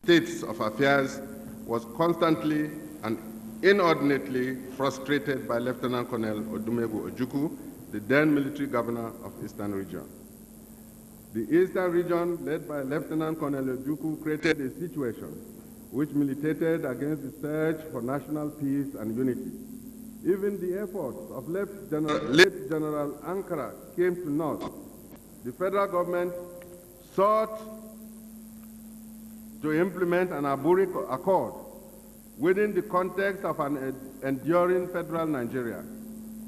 states of affairs was constantly and inordinately frustrated by Lieutenant Colonel Ojukwu, the then military governor of Eastern Region. The Eastern Region, led by Lieutenant Colonel Ojukwu, created a situation which militated against the search for national peace and unity. Even the efforts of late General Ankara came to naught. The federal government sought to implement an Aburi Accord within the context of an enduring federal Nigeria.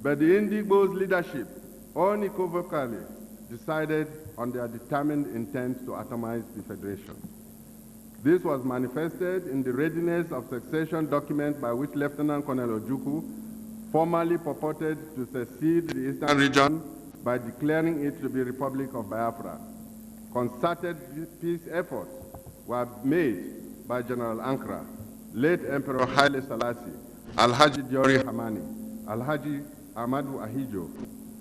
But the Indigbo's leadership unequivocally decided on their determined intent to atomize the federation. This was manifested in the readiness of succession document by which Lieutenant Colonel Ojukwu formally purported to secede the Eastern Region by declaring it to be Republic of Biafra. Concerted peace efforts were made by General Ankara, late Emperor Haile Selassie, Alhaji Diori Hamani, Alhaji Ahmadu Ahijo,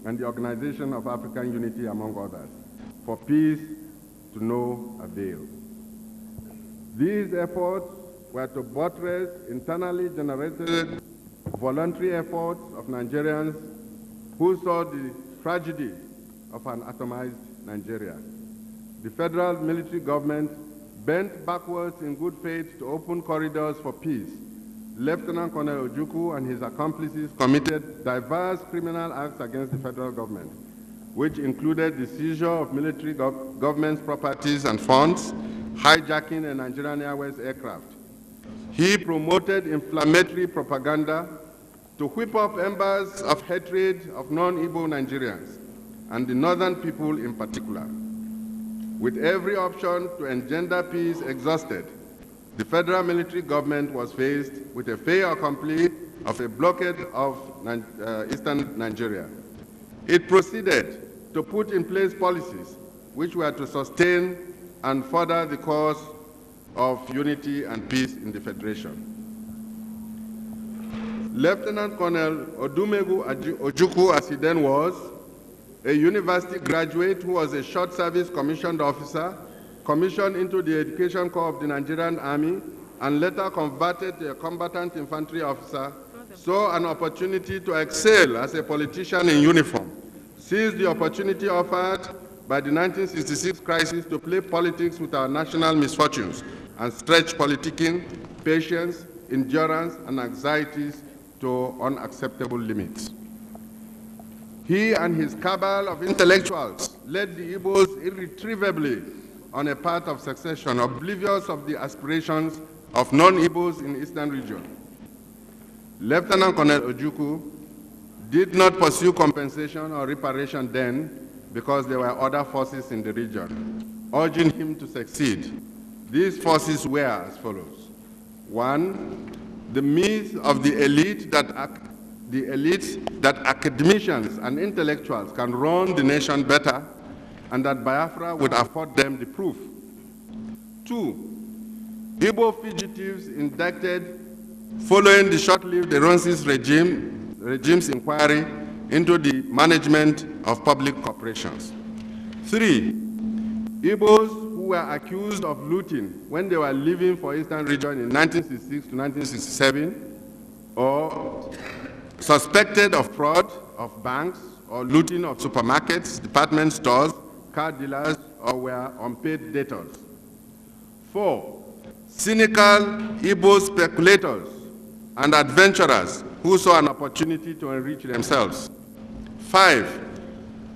and the Organization of African Unity, among others, for peace to no avail. These efforts were to buttress internally generated voluntary efforts of Nigerians who saw the tragedy of an atomized Nigeria. The federal military government bent backwards in good faith to open corridors for peace. Lieutenant Colonel Ojukwu and his accomplices committed diverse criminal acts against the federal government, which included the seizure of military government's properties and funds, hijacking a Nigerian Airways aircraft. He promoted inflammatory propaganda to whip up embers of hatred of non-Igbo Nigerians, and the northern people in particular. With every option to engender peace exhausted, the federal military government was faced with a fait accompli of a blockade of eastern Nigeria. It proceeded to put in place policies which were to sustain and further the cause of unity and peace in the Federation. Lieutenant Colonel Odumegwu Ojukwu, as he then was, a university graduate who was a short service commissioned officer, commissioned into the Education Corps of the Nigerian Army, and later converted to a combatant infantry officer, saw an opportunity to excel as a politician in uniform, seized the opportunity offered by the 1966 crisis to play politics with our national misfortunes and stretch politicking, patience, endurance, and anxieties to unacceptable limits. He and his cabal of intellectuals led the Igbos irretrievably on a path of succession, oblivious of the aspirations of non-Igbos in the Eastern region. Lieutenant Colonel Ojukwu did not pursue compensation or reparation then because there were other forces in the region, urging him to succeed. These forces were as follows. One, the myth of the elite that academicians and intellectuals can run the nation better and that Biafra would afford them the proof. Two, Igbo fugitives indicted following the short-lived Eronsis regime's inquiry into the management of public corporations. Three, Igbos who were accused of looting when they were leaving for Eastern Region in 1966 to 1967, or suspected of fraud of banks or looting of supermarkets, department stores, car dealers, or were unpaid debtors. Four, cynical Igbo speculators and adventurers who saw an opportunity to enrich themselves. Five,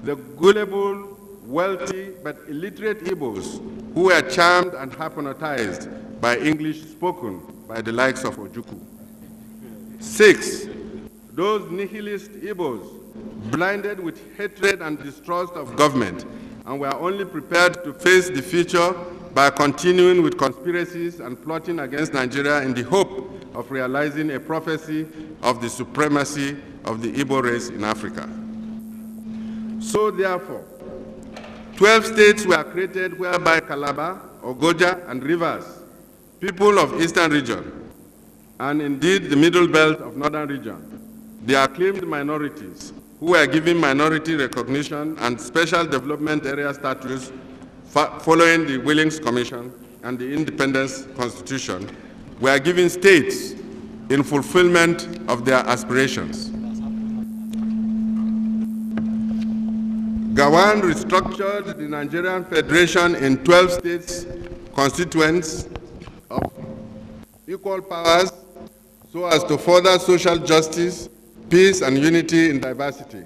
the gullible, wealthy, but illiterate Igbos who were charmed and hypnotized by English spoken by the likes of Ojukwu. Six, those nihilist Igbos blinded with hatred and distrust of government and were only prepared to face the future by continuing with conspiracies and plotting against Nigeria in the hope of realizing a prophecy of the supremacy of the Igbo race in Africa. So therefore, 12 states were created whereby Calabar, Ogoja, and Rivers, people of Eastern region, and indeed the middle belt of Northern region, the acclaimed minorities who were given minority recognition and special development area status following the Willings Commission, and the Independence Constitution were given states in fulfillment of their aspirations. Gowon restructured the Nigerian Federation in 12 states constituents of equal powers so as to further social justice, peace, and unity in diversity.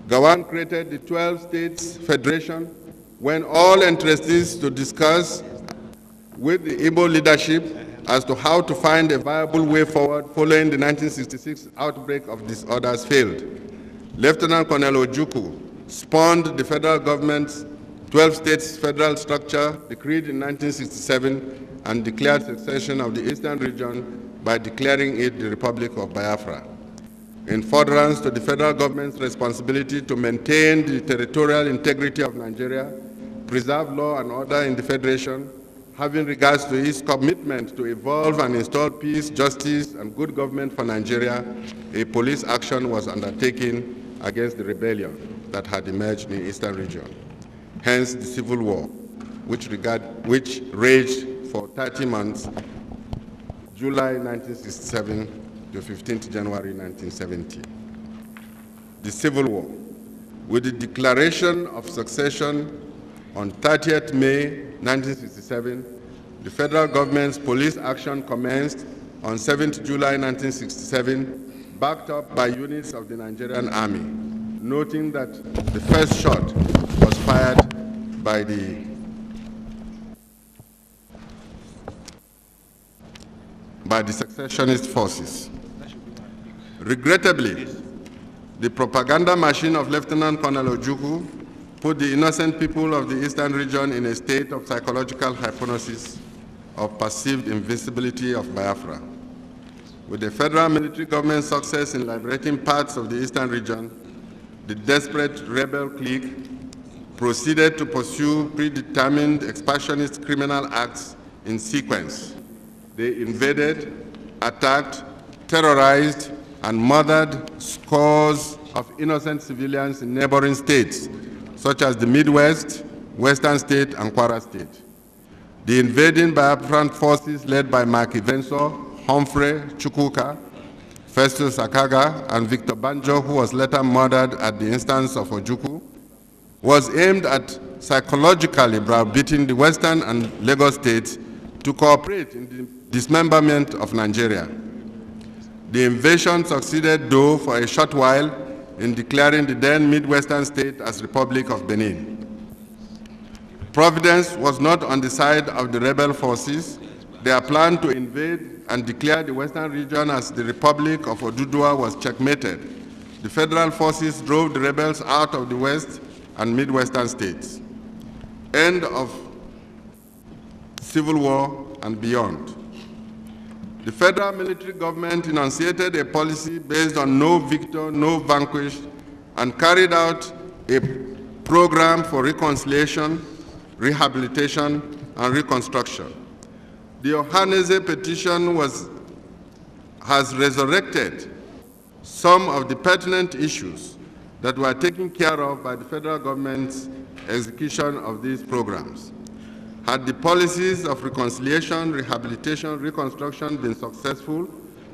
Gowon created the 12 States Federation when all interested to discuss with the Igbo leadership as to how to find a viable way forward following the 1966 outbreak of disorders failed. Lieutenant Col Ojukwu spawned the federal government's 12 states federal structure decreed in 1967 and declared secession of the eastern region by declaring it the Republic of Biafra. In furtherance to the federal government's responsibility to maintain the territorial integrity of Nigeria, preserve law and order in the Federation, having regards to its commitment to evolve and install peace, justice, and good government for Nigeria, a police action was undertaken against the rebellion that had emerged in the eastern region. Hence the Civil War, which raged for 30 months, July 1967 to 15th January 1970. The Civil War, with the declaration of succession on 30th May 1967, the federal government's police action commenced on 7th July 1967, backed up by units of the Nigerian Army, noting that the first shot was fired by the secessionist forces. Regrettably, the propaganda machine of Lieutenant Col Ojukwu put the innocent people of the eastern region in a state of psychological hypnosis of perceived invincibility of Biafra. With the federal military government's success in liberating parts of the eastern region, the desperate rebel clique proceeded to pursue predetermined expansionist criminal acts in sequence. They invaded, attacked, terrorized, and murdered scores of innocent civilians in neighboring states, such as the Midwest, Western State, and Kwara State. The invading Biafran forces led by Mark Evensor, Humphrey Chukwuka, Festus Akaga, and Victor Banjo, who was later murdered at the instance of Ojukwu, was aimed at psychologically browbeating the Western and Lagos states to cooperate in the dismemberment of Nigeria. The invasion succeeded, though, for a short while in declaring the then Midwestern state as Republic of Benin. Providence was not on the side of the rebel forces. Their plan to invade and declare the Western region as the Republic of Oduduwa was checkmated. The federal forces drove the rebels out of the West and Midwestern states. End of Civil War and beyond. The federal military government enunciated a policy based on no victor, no vanquished, and carried out a program for reconciliation, rehabilitation, and reconstruction. The Ohaneze petition has resurrected some of the pertinent issues that were taken care of by the federal government's execution of these programs. Had the policies of reconciliation, rehabilitation, reconstruction been successful,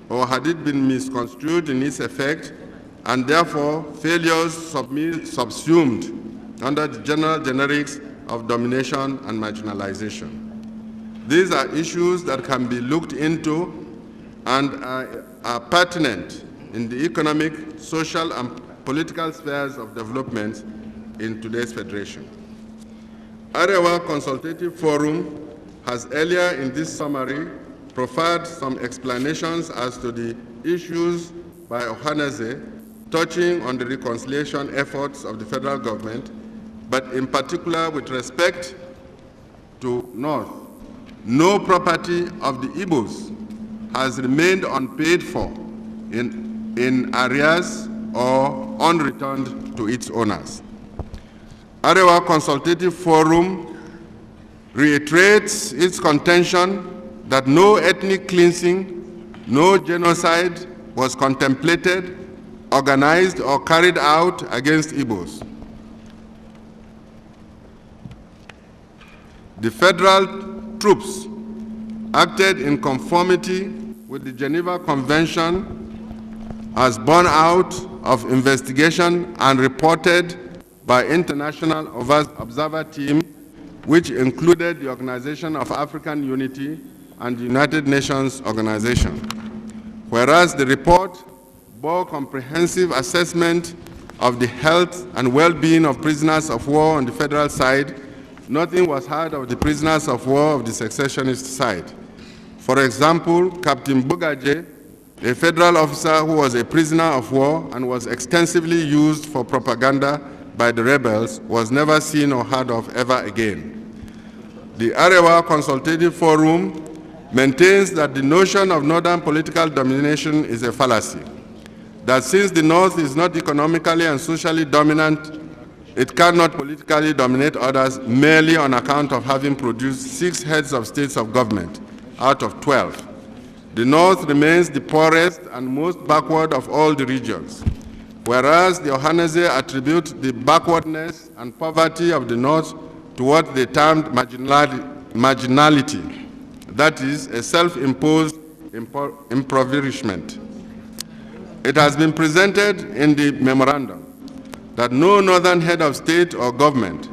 or had it been misconstrued in its effect, and therefore failures subsumed under the general generics of domination and marginalization? These are issues that can be looked into and are pertinent in the economic, social, and political spheres of development in today's federation. Arewa Consultative Forum has earlier in this summary proffered some explanations as to the issues by Ohaneze touching on the reconciliation efforts of the federal government, but in particular with respect to North. No property of the Igbos has remained unpaid for in arrears or unreturned to its owners. Arewa Consultative Forum reiterates its contention that no ethnic cleansing, no genocide was contemplated, organized, or carried out against Igbos. The federal troops acted in conformity with the Geneva Convention as borne out of investigation and reported by International Observer Team, which included the Organization of African Unity and the United Nations Organization. Whereas the report bore comprehensive assessment of the health and well-being of prisoners of war on the federal side, nothing was heard of the prisoners of war of the secessionist side. For example, Captain Bogaje, a federal officer who was a prisoner of war and was extensively used for propaganda by the rebels, was never seen or heard of ever again. The Arewa Consultative Forum maintains that the notion of northern political domination is a fallacy, that since the North is not economically and socially dominant, it cannot politically dominate others merely on account of having produced 6 heads of states of government out of 12. The North remains the poorest and most backward of all the regions, whereas the Ohanese attribute the backwardness and poverty of the North to what they termed marginality, that is, a self-imposed impoverishment. It has been presented in the memorandum that no northern head of state or government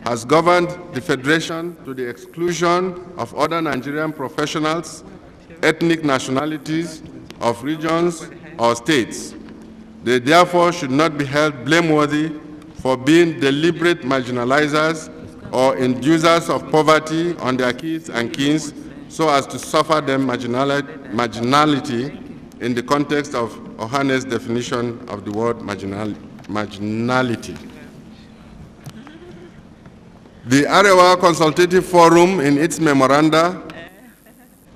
has governed the Federation to the exclusion of other Nigerian professionals, ethnic nationalities, of regions or states. They therefore should not be held blameworthy for being deliberate marginalizers or inducers of poverty on their kids and kins so as to suffer them marginality in the context of Ohane's definition of the word marginality. The Arewa Consultative Forum, in its memoranda,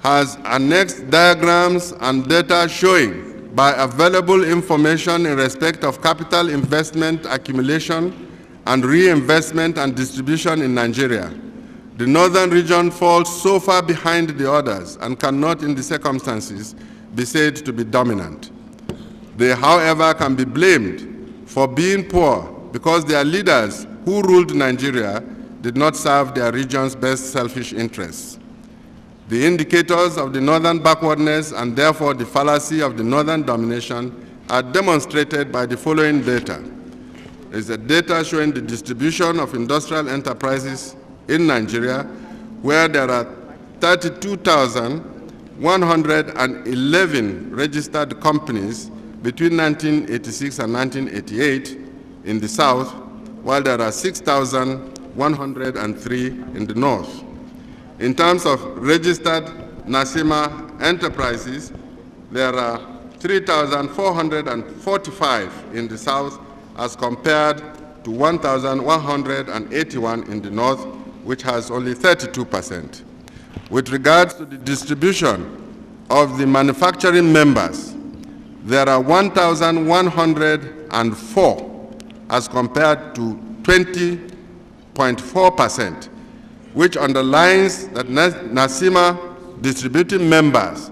has annexed diagrams and data showing, by available information in respect of capital investment accumulation and reinvestment and distribution in Nigeria, the northern region falls so far behind the others and cannot, in the circumstances, be said to be dominant. They, however, can be blamed for being poor because their leaders who ruled Nigeria did not serve their region's best selfish interests. The indicators of the northern backwardness and therefore the fallacy of the northern domination are demonstrated by the following data. There is a data showing the distribution of industrial enterprises in Nigeria, where there are 32,111 registered companies between 1986 and 1988 in the south, while there are 6,103 in the north. In terms of registered Nasima enterprises, there are 3,445 in the south as compared to 1,181 in the north, which has only 32%. With regards to the distribution of the manufacturing members, there are 1,104 as compared to 20.4%, which underlines that Nasima distributing members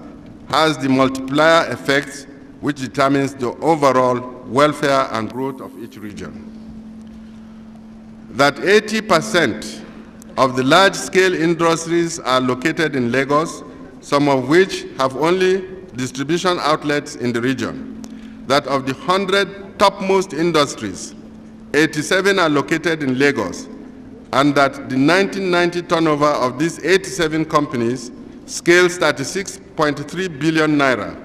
has the multiplier effect which determines the overall welfare and growth of each region. That 80% of the large-scale industries are located in Lagos, some of which have only distribution outlets in the region. That of the 100 topmost industries, 87 are located in Lagos, and that the 1990 turnover of these 87 companies scales 36.3 billion naira,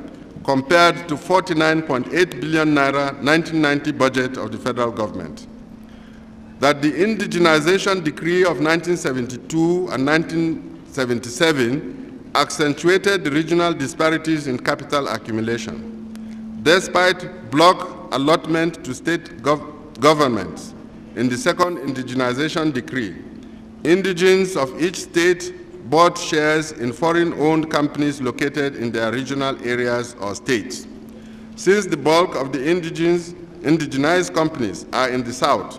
compared to 49.8 billion naira 1990 budget of the federal government. That the indigenization decree of 1972 and 1977 accentuated the regional disparities in capital accumulation. Despite block allotment to state governments in the second indigenization decree, indigents of each state bought shares in foreign-owned companies located in their regional areas or states. Since the bulk of the indigenized companies are in the south,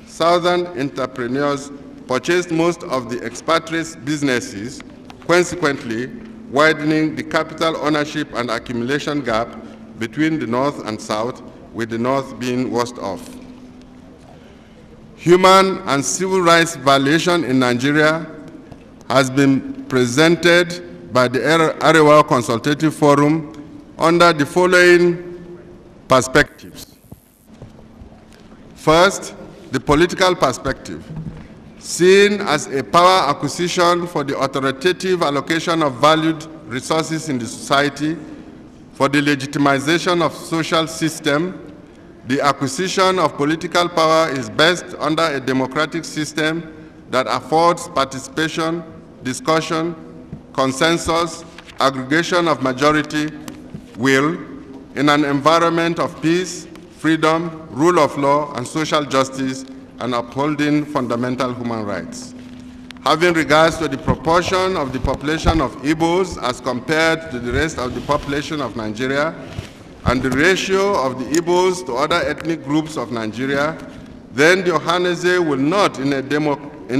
southern entrepreneurs purchased most of the expatriates' businesses, consequently widening the capital ownership and accumulation gap between the north and south, with the north being worst off. Human and civil rights violation in Nigeria has been presented by the Arewa Consultative Forum under the following perspectives. First, the political perspective, seen as a power acquisition for the authoritative allocation of valued resources in the society, for the legitimization of social system. The acquisition of political power is best under a democratic system that affords participation, discussion, consensus, aggregation of majority will in an environment of peace, freedom, rule of law, and social justice, and upholding fundamental human rights. Having regards to the proportion of the population of Igbos as compared to the rest of the population of Nigeria, and the ratio of the Igbos to other ethnic groups of Nigeria, then the Ohaneze will not, in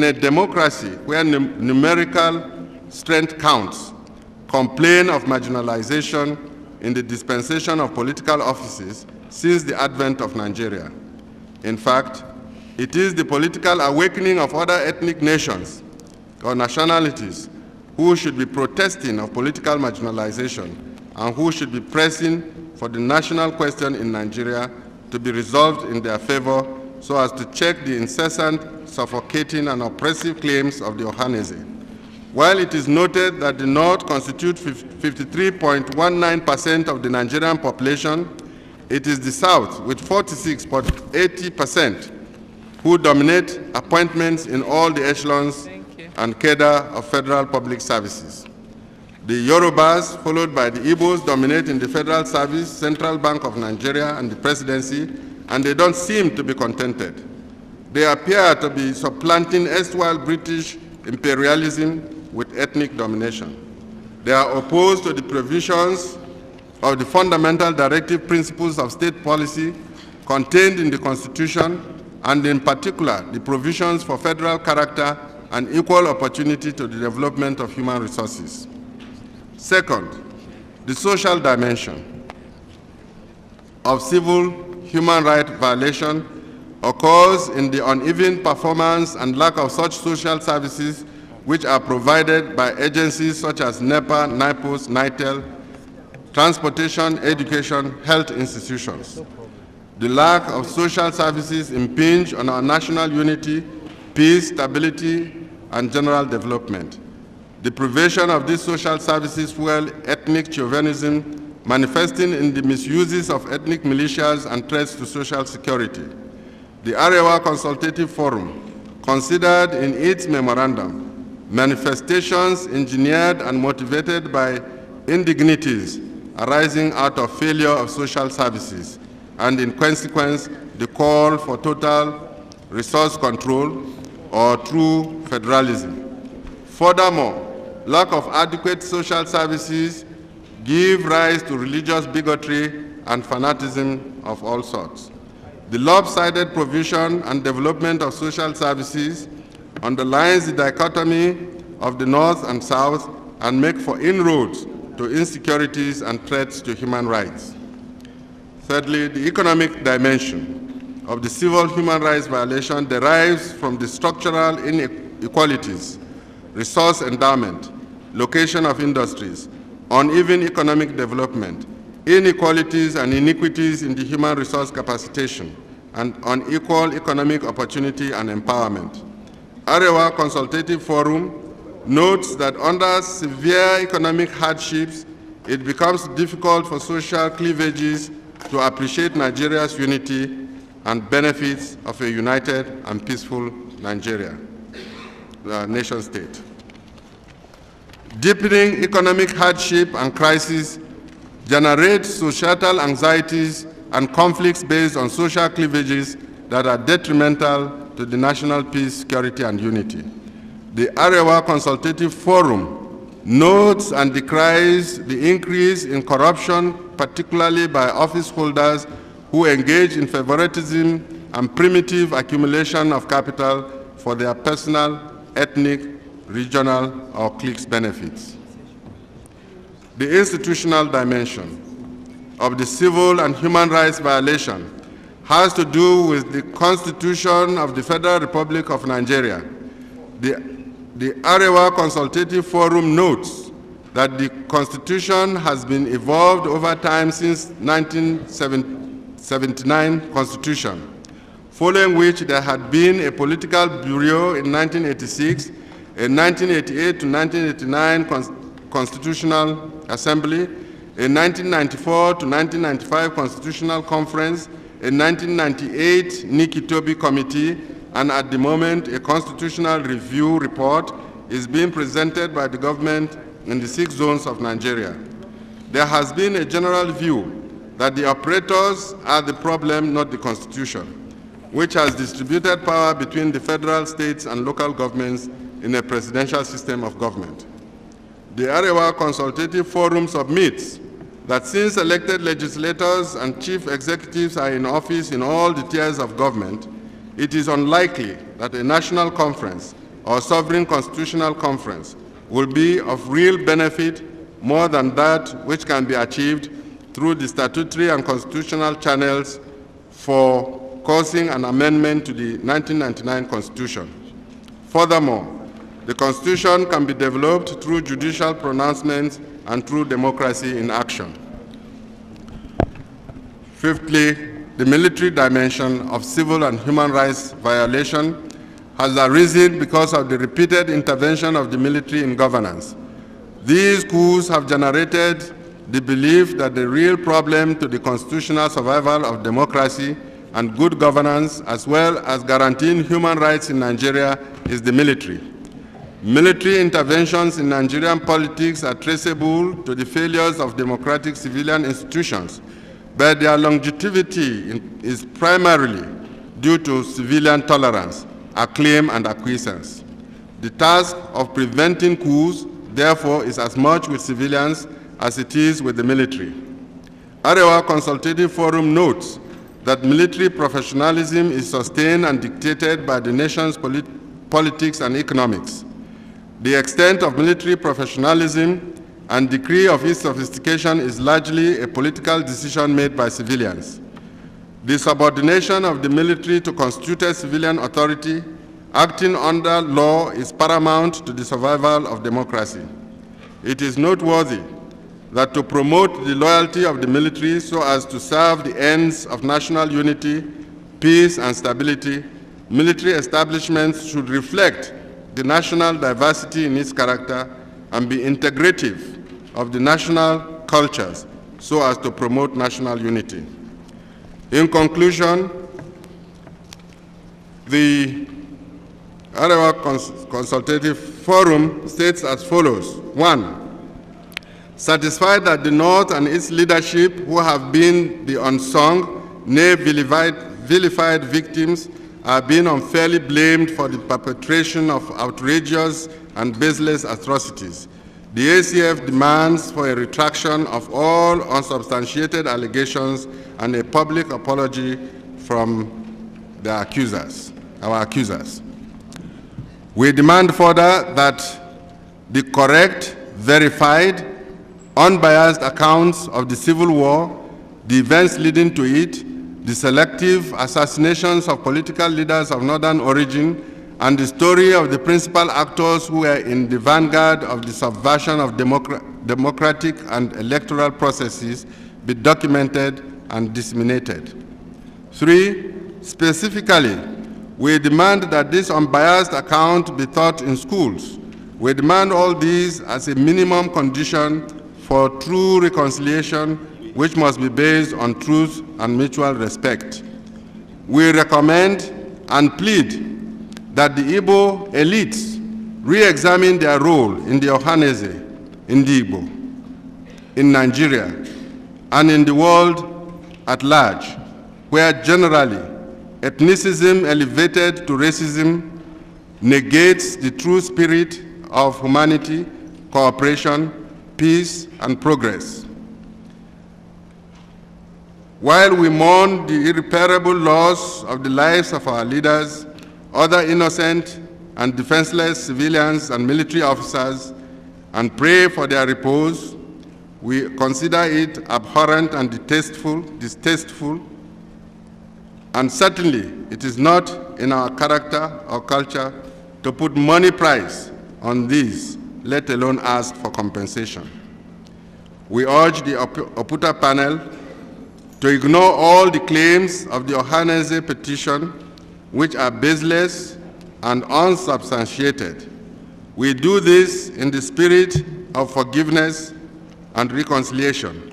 a democracy where numerical strength counts, complain of marginalization in the dispensation of political offices since the advent of Nigeria. In fact, it is the political awakening of other ethnic nations or nationalities who should be protesting of political marginalization and who should be pressing for the national question in Nigeria to be resolved in their favor so as to check the incessant, suffocating, and oppressive claims of the Ohaneze. While it is noted that the North constitutes 53.19% of the Nigerian population, it is the South, with 46.80%, who dominate appointments in all the echelons and cadre of federal public services. The Yorubas, followed by the Igbos, dominate in the federal service, Central Bank of Nigeria, and the presidency, and they don't seem to be contented. They appear to be supplanting erstwhile British imperialism with ethnic domination. They are opposed to the provisions of the fundamental directive principles of state policy contained in the Constitution, and in particular, the provisions for federal character and equal opportunity to the development of human resources. Second, the social dimension of civil human rights violation occurs in the uneven performance and lack of such social services which are provided by agencies such as NEPA, NIPOS, NITEL, transportation, education, health institutions. The lack of social services impinge on our national unity, peace, stability, and general development. The provision of these social services fuel ethnic chauvinism, manifesting in the misuses of ethnic militias and threats to social security. The Arewa Consultative Forum considered in its memorandum manifestations engineered and motivated by indignities arising out of failure of social services, and in consequence, the call for total resource control or true federalism. Furthermore, lack of adequate social services give rise to religious bigotry and fanaticism of all sorts. The lopsided provision and development of social services underlines the dichotomy of the North and South and make for inroads to insecurities and threats to human rights. Thirdly, the economic dimension of the civil human rights violation derives from the structural inequalities, resource endowment, location of industries, uneven economic development, inequalities and iniquities in the human resource capacitation, and unequal economic opportunity and empowerment. Arewa Consultative Forum notes that under severe economic hardships, it becomes difficult for social cleavages to appreciate Nigeria's unity and benefits of a united and peaceful Nigeria, the nation state. Deepening economic hardship and crisis generate societal anxieties and conflicts based on social cleavages that are detrimental to the national peace, security, and unity. The Arewa Consultative Forum notes and decries the increase in corruption, particularly by office holders who engage in favoritism and primitive accumulation of capital for their personal, ethnic, regional, or cliques benefits. The institutional dimension of the civil and human rights violation has to do with the Constitution of the Federal Republic of Nigeria, the The Arewa Consultative Forum notes that the Constitution has been evolved over time since 1979 Constitution, following which there had been a political bureau in 1986, a 1988 to 1989 Constitutional Assembly, a 1994 to 1995 Constitutional Conference, a 1998 Nikki-Toby Committee, and at the moment a constitutional review report is being presented by the government in the 6 zones of Nigeria. There has been a general view that the operators are the problem, not the Constitution, which has distributed power between the federal, states, and local governments in a presidential system of government. The Arewa Consultative Forum submits that since elected legislators and chief executives are in office in all the tiers of government, it is unlikely that a national conference or sovereign constitutional conference will be of real benefit more than that which can be achieved through the statutory and constitutional channels for causing an amendment to the 1999 Constitution. Furthermore, the Constitution can be developed through judicial pronouncements and through democracy in action. Fifthly, the military dimension of civil and human rights violation has arisen because of the repeated intervention of the military in governance. These coups have generated the belief that the real problem to the constitutional survival of democracy and good governance, as well as guaranteeing human rights in Nigeria, is the military. Military interventions in Nigerian politics are traceable to the failures of democratic civilian institutions, but their longevity is primarily due to civilian tolerance, acclaim, and acquiescence. The task of preventing coups, therefore, is as much with civilians as it is with the military. Arewa Consultative Forum notes that military professionalism is sustained and dictated by the nation's politics and economics. The extent of military professionalism and degree of its sophistication is largely a political decision made by civilians. The subordination of the military to constituted civilian authority acting under law is paramount to the survival of democracy. It is noteworthy that to promote the loyalty of the military so as to serve the ends of national unity, peace, and stability, military establishments should reflect the national diversity in its character and be integrative of the national cultures so as to promote national unity. In conclusion, the Arewa Consultative Forum states as follows. 1, satisfied that the North and its leadership, who have been the unsung, nay vilified victims, are being unfairly blamed for the perpetration of outrageous and baseless atrocities. The ACF demands for a retraction of all unsubstantiated allegations and a public apology from the accusers, our accusers. We demand further that the correct, verified, unbiased accounts of the Civil War, the events leading to it, the selective assassinations of political leaders of Northern origin, and the story of the principal actors who were in the vanguard of the subversion of democratic and electoral processes be documented and disseminated. 3, specifically, we demand that this unbiased account be taught in schools. We demand all these as a minimum condition for true reconciliation, which must be based on truth and mutual respect. We recommend and plead that the Igbo elites re-examine their role in the Ohaneze, in the Igbo, in Nigeria, and in the world at large, where generally ethnicism elevated to racism negates the true spirit of humanity, cooperation, peace, and progress. While we mourn the irreparable loss of the lives of our leaders, other innocent and defenseless civilians and military officers, and pray for their repose, we consider it abhorrent and distasteful, and certainly it is not in our character or culture to put money price on these, let alone ask for compensation. We urge the Oputa Panel to ignore all the claims of the Ohaneze petition, which are baseless and unsubstantiated. We do this in the spirit of forgiveness and reconciliation.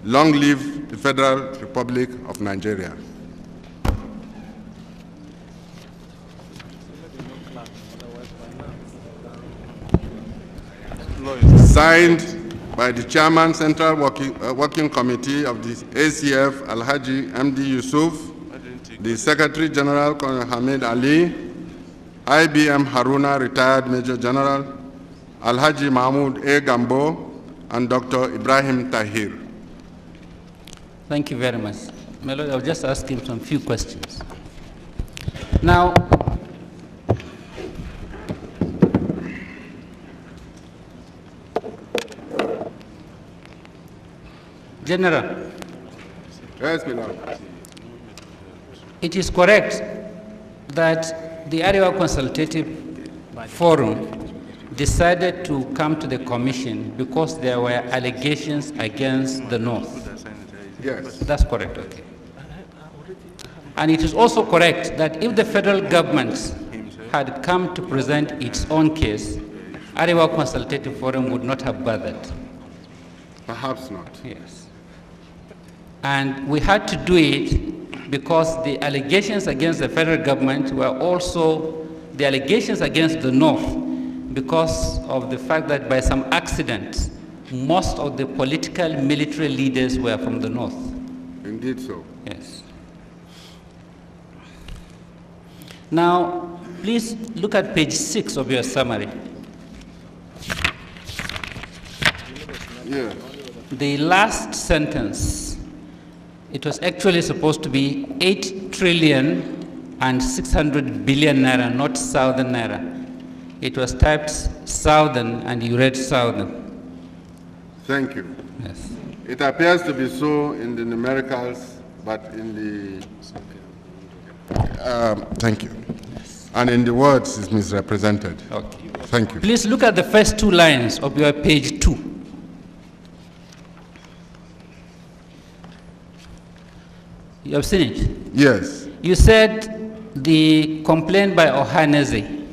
Long live the Federal Republic of Nigeria. Signed by the Chairman, Central Working Committee of the ACF, Alhaji MD Yusuf, the Secretary General, Colonel Hamid Ali, IBM Haruna, retired Major General, Alhaji Mahmoud A. Gambo, and Dr. Ibrahim Tahir. Thank you very much. My Lord, I'll just ask him some few questions. Now, General. Yes, my Lord. It is correct that the Arewa Consultative Forum decided to come to the Commission because there were allegations against the North. Yes. That's correct, okay. And it is also correct that if the federal government had come to present its own case, Arewa Consultative Forum would not have bothered. Perhaps not. Yes. And we had to do it because the allegations against the federal government were also the allegations against the North because of the fact that by some accident, most of the political military leaders were from the North. Indeed so. Yes. Now, please look at page 6 of your summary. Yes. The last sentence, it was actually supposed to be 8 trillion and 600 billion naira, not southern naira. It was typed southern and you read southern. Thank you. Yes. It appears to be so in the numericals, but in the, thank you. And in the words, it's misrepresented. Okay. Thank you. Please look at the first 2 lines of your page 2. You have seen it? Yes. You said the complaint by Ohaneze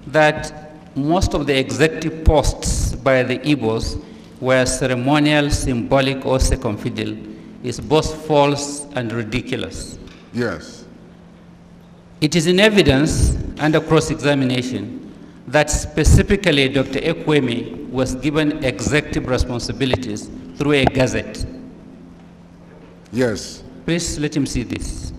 that most of the executive posts by the Igbos were ceremonial, symbolic, or circumfidel is both false and ridiculous. Yes. It is in evidence under cross-examination that specifically Dr. Ekwemi was given executive responsibilities through a gazette. Yes. Please let him see this.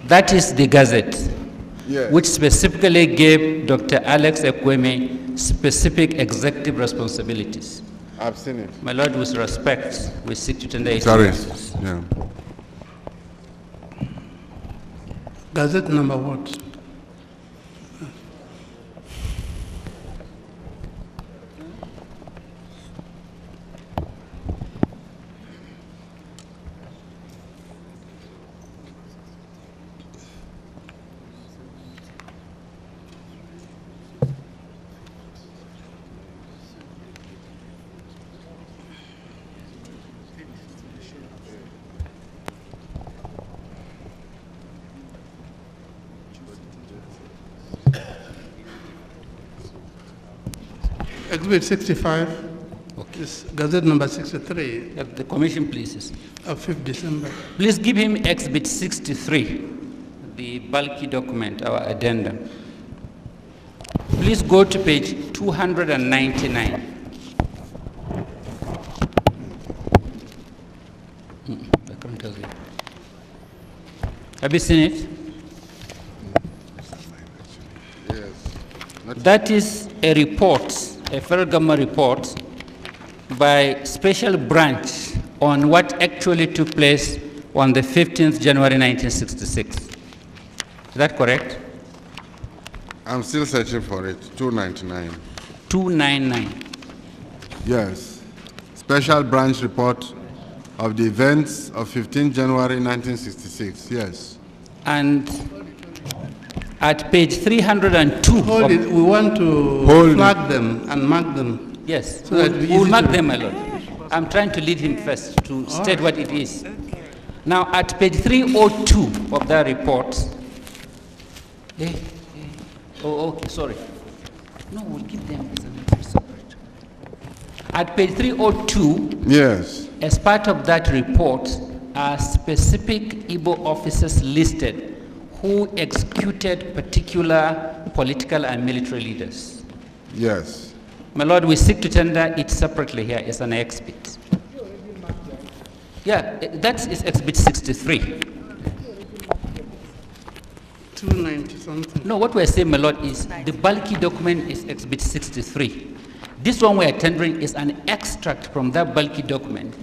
That is the gazette, Yes. which specifically gave Dr. Alex Ekwemi specific executive responsibilities. I've seen it. My Lord, with respect, we seek to tender it. Sorry. Yeah. Gazette number what? Exhibit 65, okay. Is Gazette number 63. The commission, please. Of 5th December. Please give him Exhibit 63, the bulky document, our addendum. Please go to page 299. Have you seen it? Yes. That is a report, a federal government report by special branch on what actually took place on the 15th January 1966. Is that correct? I'm still searching for it. 299. 299. Yes. Special branch report of the events of 15 January 1966, yes. And at page 302. Hold it. We want to flag them and mark them. Yes, So that we'll mark them, my lord. I'm trying to lead him first to state what it is. Now, at page 302 of that report, oh, okay, sorry. No, we'll give them separate. At page 302, yes, as part of that report, are specific Igbo officers listed who executed particular political and military leaders. yes. My lord, we seek to tender it separately here as an exhibit. Yeah, that is exhibit 63. 290 something. No, what we're saying, my lord, is the bulky document is exhibit 63. This one we are tendering is an extract from that bulky document.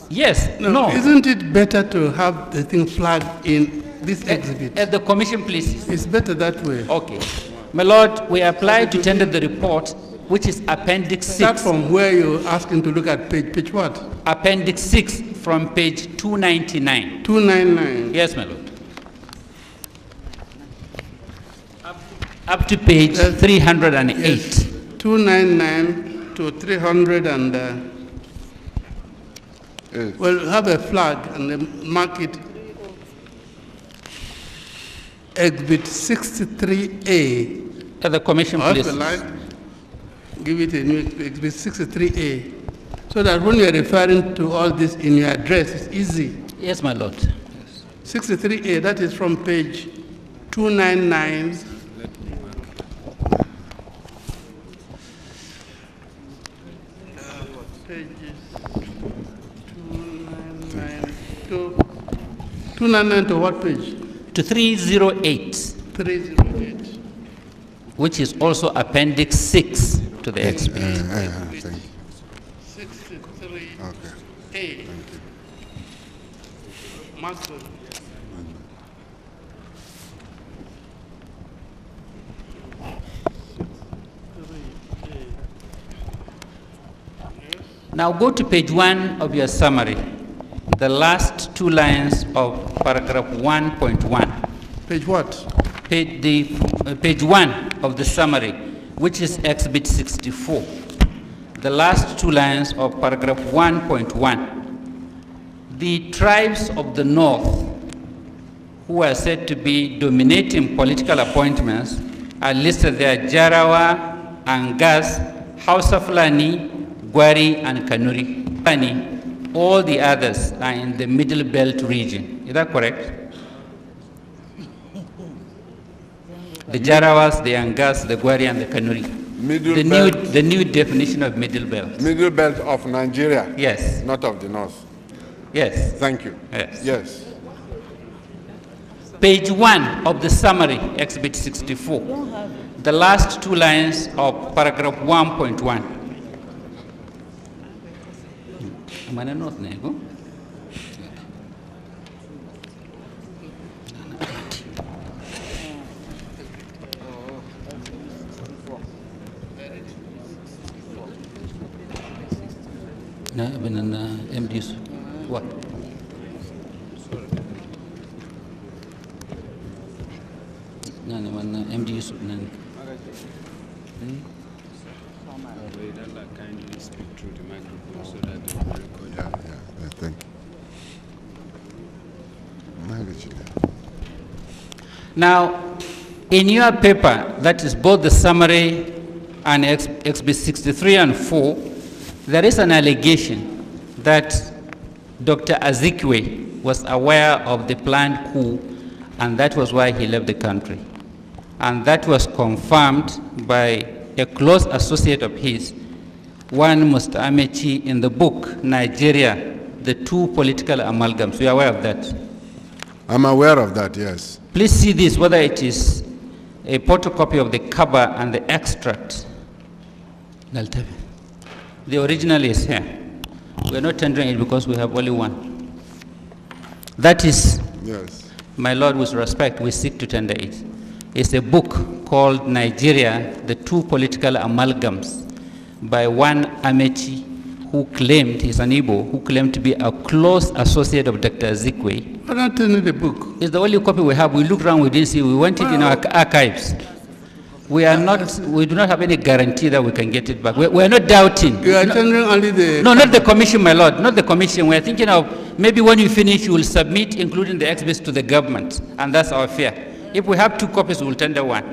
Yes, no. Isn't it better to have the thing flagged in this exhibit? At the commission, please. It's better that way. Okay. My lord, we apply to tender the report, which is appendix 6. Start from where you're asking to look at page what? Appendix 6 from page 299. 299. Yes, my lord. Up to page 308. Yes. 299 to 300 and... well, have a flag and then mark it. Exhibit 63A. At the commission, Or please. if you like, give it a new exhibit 63A. So that when you're referring to all this in your address, it's easy. Yes, my lord. 63A, that is from page 299. Pages 299 to 299 to what page? To 308, 308. which is also appendix 6 to the exhibit. Thank you. 63A. Okay. Mark them. Now go to page 1 of your summary, the last 2 lines of paragraph 1.1. Page what? Page 1 of the summary, which is exhibit 64. The last 2 lines of paragraph 1.1. The tribes of the north, who are said to be dominating political appointments, are listed there: Jarawa, Angas, Hausa Fulani, Gwari, and Kanuri. All the others are in the Middle Belt region. Is that correct? The Jarawas, the Angas, the Gwari, and the Kanuri. The new definition of Middle Belt. Middle belt of Nigeria. Yes. Not of the north. Yes. Thank you. Yes. Yes. Page 1 of the summary, exhibit 64. The last 2 lines of paragraph 1.1. MDs. What? MD Yusuf. Kindly speak through the microphone so that they will record. Yeah, thank you. Now, in your paper, that is both the summary and exhibit 63 and 4, there is an allegation that Dr. Azikwe was aware of the planned coup, and that was why he left the country. And that was confirmed by a close associate of his, one Mr. Amechi, in the book, Nigeria, the Two Political Amalgams. You are aware of that? I'm aware of that, yes. Please see this, whether it is a photocopy of the cover and the extract. The original is here. We are not tendering it because we have only one. That is, yes, my lord, with respect, we seek to tender it. It's a book called Nigeria, the Two Political Amalgams, by one Amechi, who claimed, he's an Igbo, who claimed to be a close associate of Dr. Ezekwe. Why not tell me the book? It's the only copy we have. We looked around, we didn't see, we went it in our archives. We do not have any guarantee that we can get it back. We are not doubting. You are tendering only the... No, not the commission, my lord, not the commission. We are thinking of, maybe when you finish, you will submit, including the exhibits, to the government, and that's our fear. If we have 2 copies, we will tender one.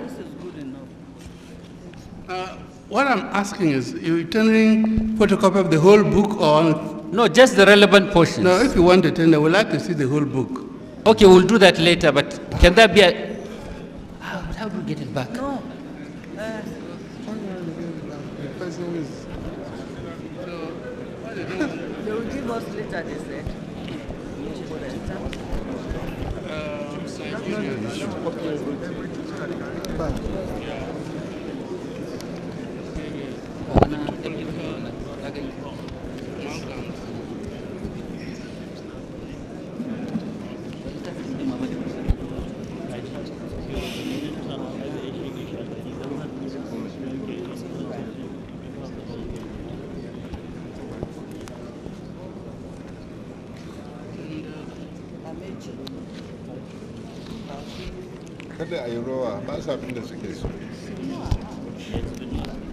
What I'm asking is, you're tendering photocopy of the whole book or... No, just the relevant portions. No, if you want to tender, we'd like to see the whole book. Okay, we'll do that later, but can that be a... How do we get it back? No. They will give us later, they said.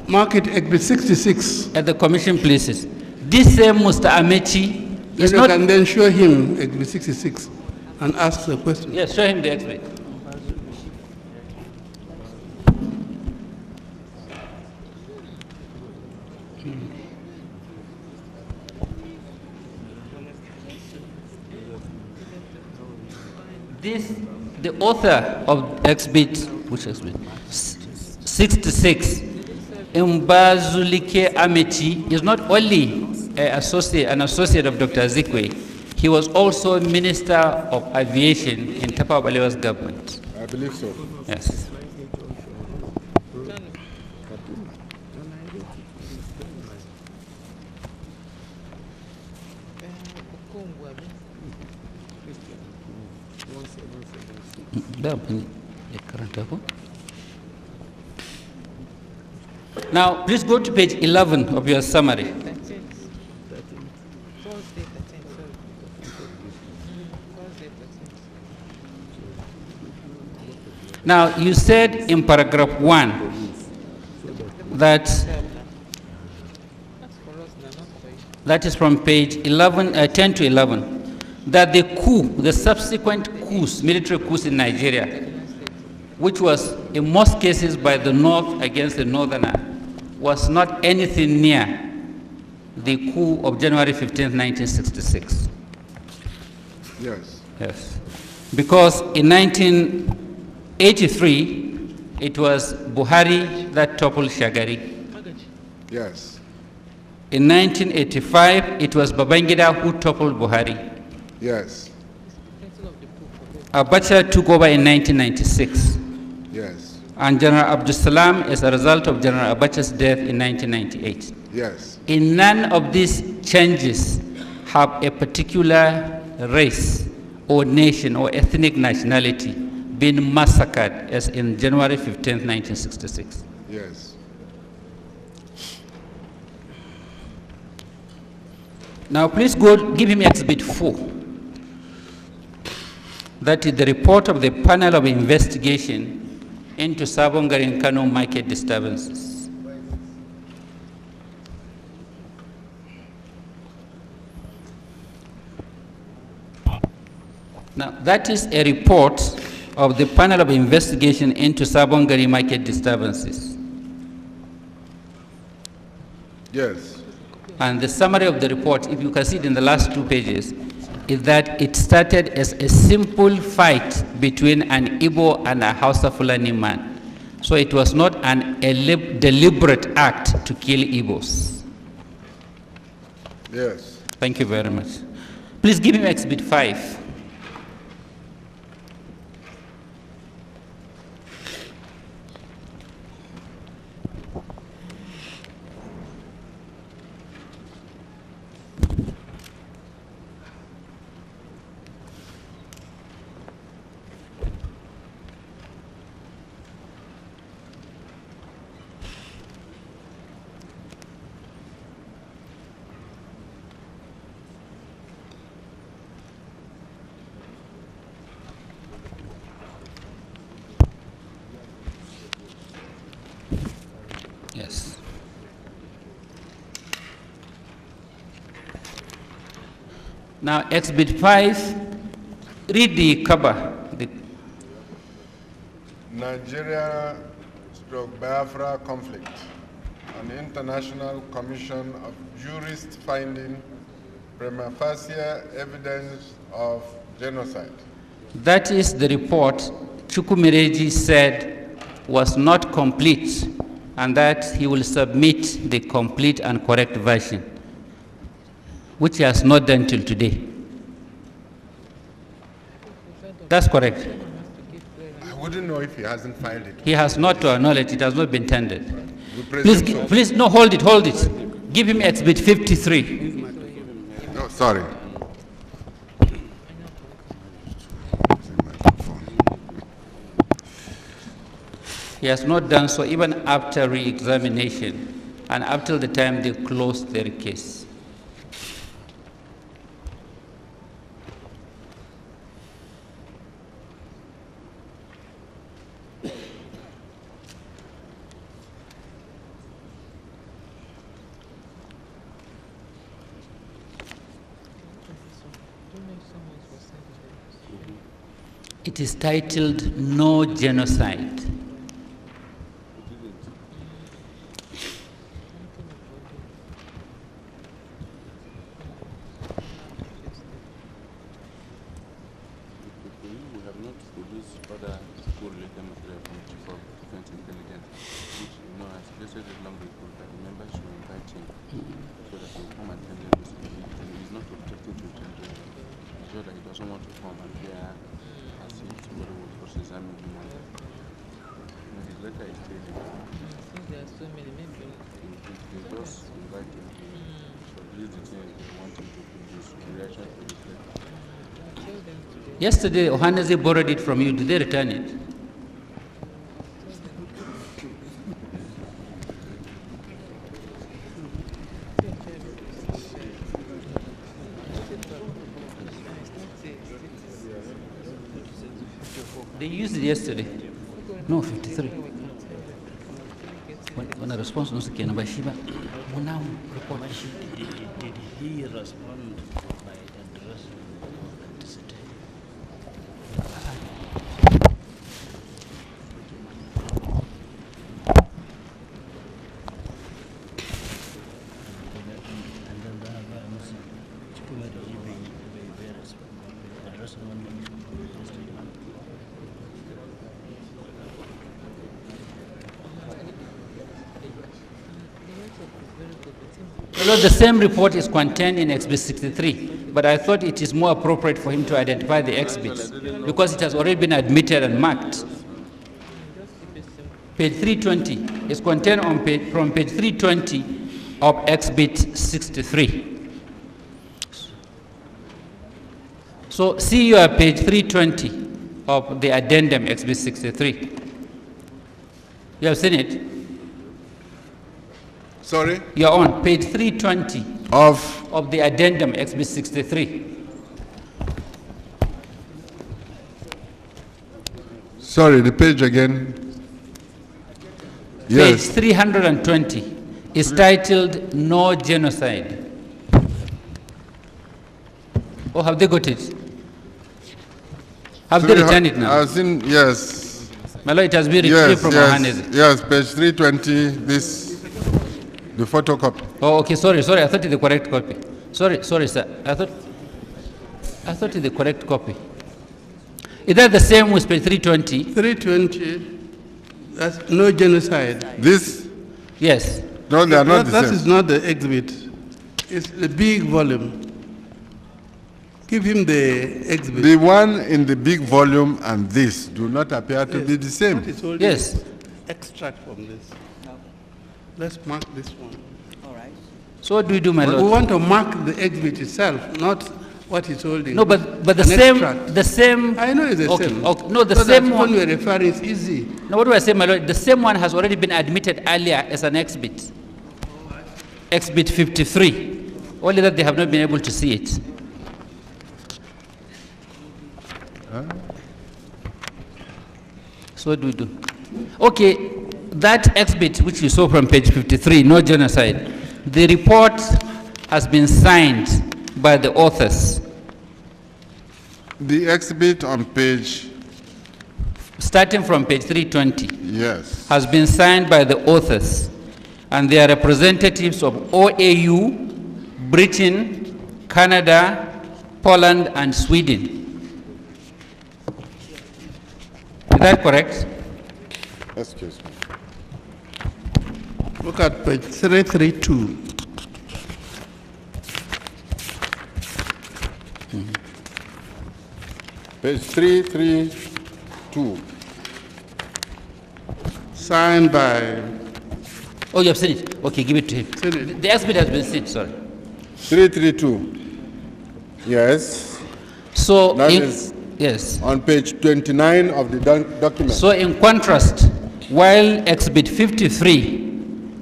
Market Exhibit 66. At the commission places. This same Mr. Amechi is You not... can then show him Exhibit 66 and ask the question. Yes, show him the exhibit. The author of exhibit, which exhibit? 66, Mbazulike Amechi, is not only an associate of Dr. Ezekwe, he was also Minister of Aviation in Tafawa Balewa's government. I believe so. Yes. Now, please go to page 11 of your summary. Now, you said in paragraph 1 that is from page 10 to 11, that the coup, the subsequent coups, military coups in Nigeria, which was in most cases by the North against the Northerner, was not anything near the coup of January 15, 1966. Yes. Yes. Because in 1983, it was Buhari that toppled Shagari. Yes. In 1985, it was Babangida who toppled Buhari. Yes. Abacha took over in 1996. Yes. And General Abdul Salam as a result of General Abacha's death in 1998. Yes. In none of these changes have a particular race or nation or ethnic nationality been massacred as in January 15, 1966. Yes. Now please go give him exhibit 4. That is the report of the panel of investigation into Sabongari and Kano market disturbances. Now, that is a report of the panel of investigation into Sabongari market disturbances. Yes. And the summary of the report, if you can see it in the last 2 pages, is that it started as a simple fight between an Igbo and a Hausa Fulani man. So it was not a deliberate act to kill Igbos. Yes. Thank you very much. Please give him exhibit 5. Now, Exhibit 5, read the cover. Nigeria/Biafra conflict. An international commission of jurists finding prima facie evidence of genocide. That is the report Chukwumereji said was not complete, and that he will submit the complete and correct version, which he has not done till today. That's correct. I wouldn't know if he hasn't filed it. He has not, to our knowledge, it has not been tendered. Please, please, no, hold it. Give him Exhibit 53. No, sorry. He has not done so even after re-examination and up till the time they closed their case. It is titled No Genocide. Yesterday, Ohaneze borrowed it from you. Did they return it? They used it yesterday. No, 53. When a response was again by Shiba, now report. Did he respond by addressing the city? Although the same report is contained in Exhibit 63, but I thought it is more appropriate for him to identify the exhibits because it has already been admitted and marked. Page 320 is contained on from page 320 of Exhibit 63. So see your page 320 of the addendum, Exhibit 63. You have seen it? Sorry? You're on page 320 of the addendum, Exhibit 63. Sorry, the page again. Yes. Page 320 is titled No Genocide. Oh, have they got it? Have they returned it now? I've seen, yes. My lord, it has been retrieved from Ohaneze. Yes, page 320, the photocopy. Oh, okay, sorry, I thought it's the correct copy. Sorry, sir. I thought it's the correct copy. Is that the same with page 320? 320, that's no genocide. This? Yes. No, they are not the same. That is not the exhibit. It's the big volume. Give him the exhibit. The one in the big volume and this do not appear to be the same. Yes. Extract from this. Let's mark this one. All right. So what do we do, my lord? We want to mark the exhibit itself, not what he's holding. No, but the same. I know it's the same. Okay. No, the so same that one. we're referring is easy. No, what do I say, my lord? The same one has already been admitted earlier as an exhibit. Exhibit 53. Only that they have not been able to see it. Huh? So what do we do? Okay, that exhibit which you saw from page 53, No Genocide, the report has been signed by the authors The exhibit on page, starting from page 320, yes. has been signed by the authors, and they are representatives of OAU, Britain, Canada, Poland, and Sweden. Is that correct? Excuse me. Look at page 332. Page 332. Signed by, Oh, you have seen it? Okay, give it to him. Seen it. The exhibit has been seen, sorry. 332. Yes. So, That is yes. on page 29 of the document. So in contrast, while Exhibit 53,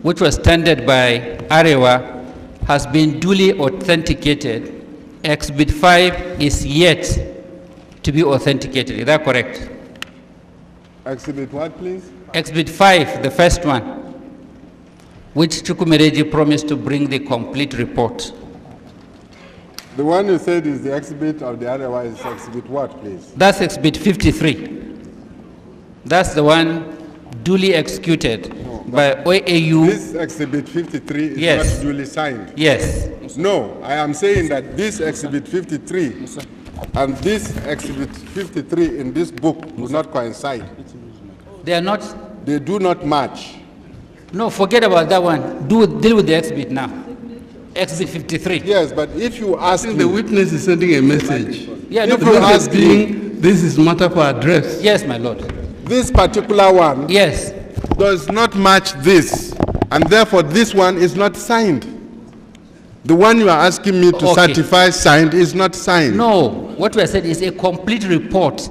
which was tendered by Arewa, has been duly authenticated, Exhibit 5 is yet to be authenticated. Is that correct? Exhibit what, please? Exhibit 5, the first one, which Chukwumereji promised to bring the complete report. The one you said is the exhibit of the otherwise is exhibit what, please? That's Exhibit 53. That's the one duly executed by OAU. This exhibit 53 is Yes. not duly signed. Yes. No, I am saying that this exhibit 53 and this exhibit 53 in this book do not coincide. They are not. They do not match. No, forget about that one. Deal with the exhibit now. Exhibit 53. Yes, but if you ask the me, witness is sending a message. Yeah, no The problem. message being, this is matter for address. Yes, my lord. this particular one Yes. does not match this, and therefore this one is not signed. The one you are asking me to Okay. certify signed is not signed. No, what we have said is a complete report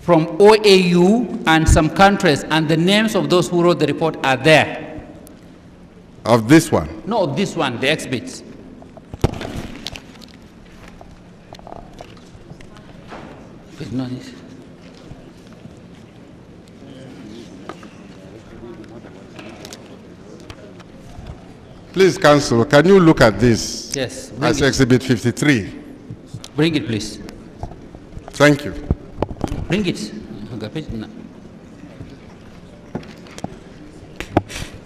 from OAU and some countries, and the names of those who wrote the report are there. Of this one. No, of this one, the exhibits. It's not it. Please, counsel, can you look at this Yes. as exhibit 53? Bring it, please. Thank you. Bring it.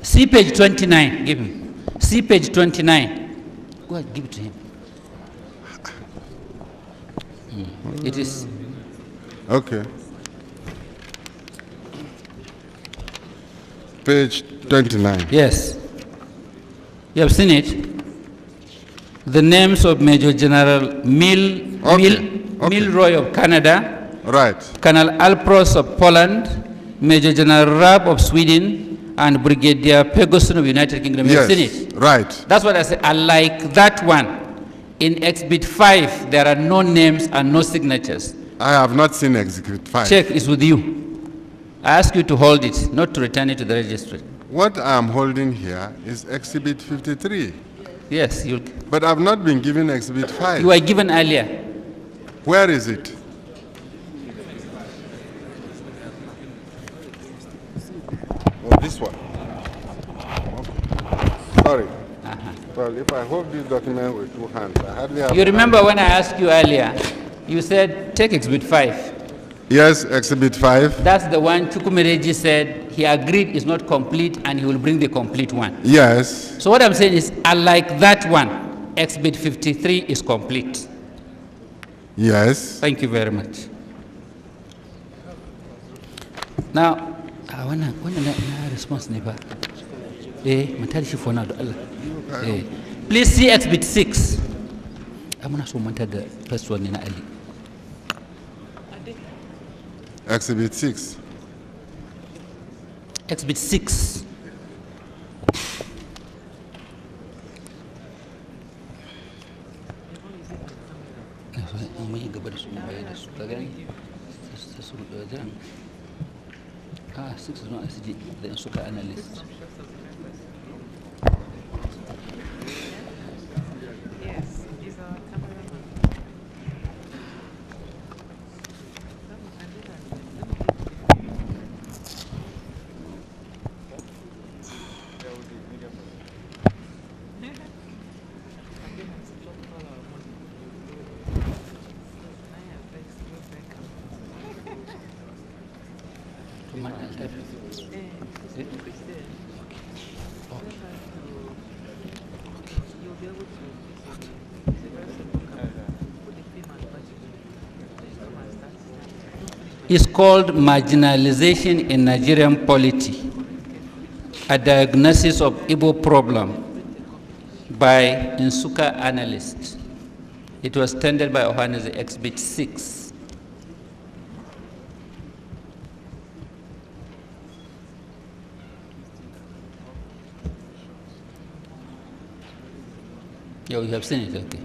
See page 29. Give him. See page 29. Go ahead, give it to him. It is. Okay. Page 29. Yes. You have seen it. The names of Major General Milroy of Canada, Right. Colonel Alpros of Poland, Major General Raab of Sweden, and Brigadier Pegoson of United Kingdom. You have seen Yes. it. Right. That's what I said. Unlike that one, in Exhibit 5, there are no names and no signatures. I have not seen exhibit 5. Check is with you. I ask you to hold it, not to return it to the registry. What I am holding here is exhibit 53. Yes, But I've not been given exhibit 5. you were given earlier. Where is it? Oh, this one. Okay. Sorry. Well, if I hold this document with two hands, I hardly have... You remember when I asked you earlier, you said, take Exhibit 5. Yes, exhibit 5. That's the one Chukwumereji said he agreed is not complete and he will bring the complete one. Yes. So what I'm saying is, unlike that one, Exhibit 53 is complete. Yes. Thank you very much. Now, I want to response never. Please see Exhibit 6. I'm going to the first one in Ali. Exhibit 6. Exhibit 6. Ah, 6 is not SG, the Suka analyst. Yes, he's a cameraman. It's called Marginalization in Nigerian Polity, a diagnosis of Igbo problem by Nsukka analyst. It was tendered by Ohaneze, Exhibit 6. Yeah, you have seen it, okay.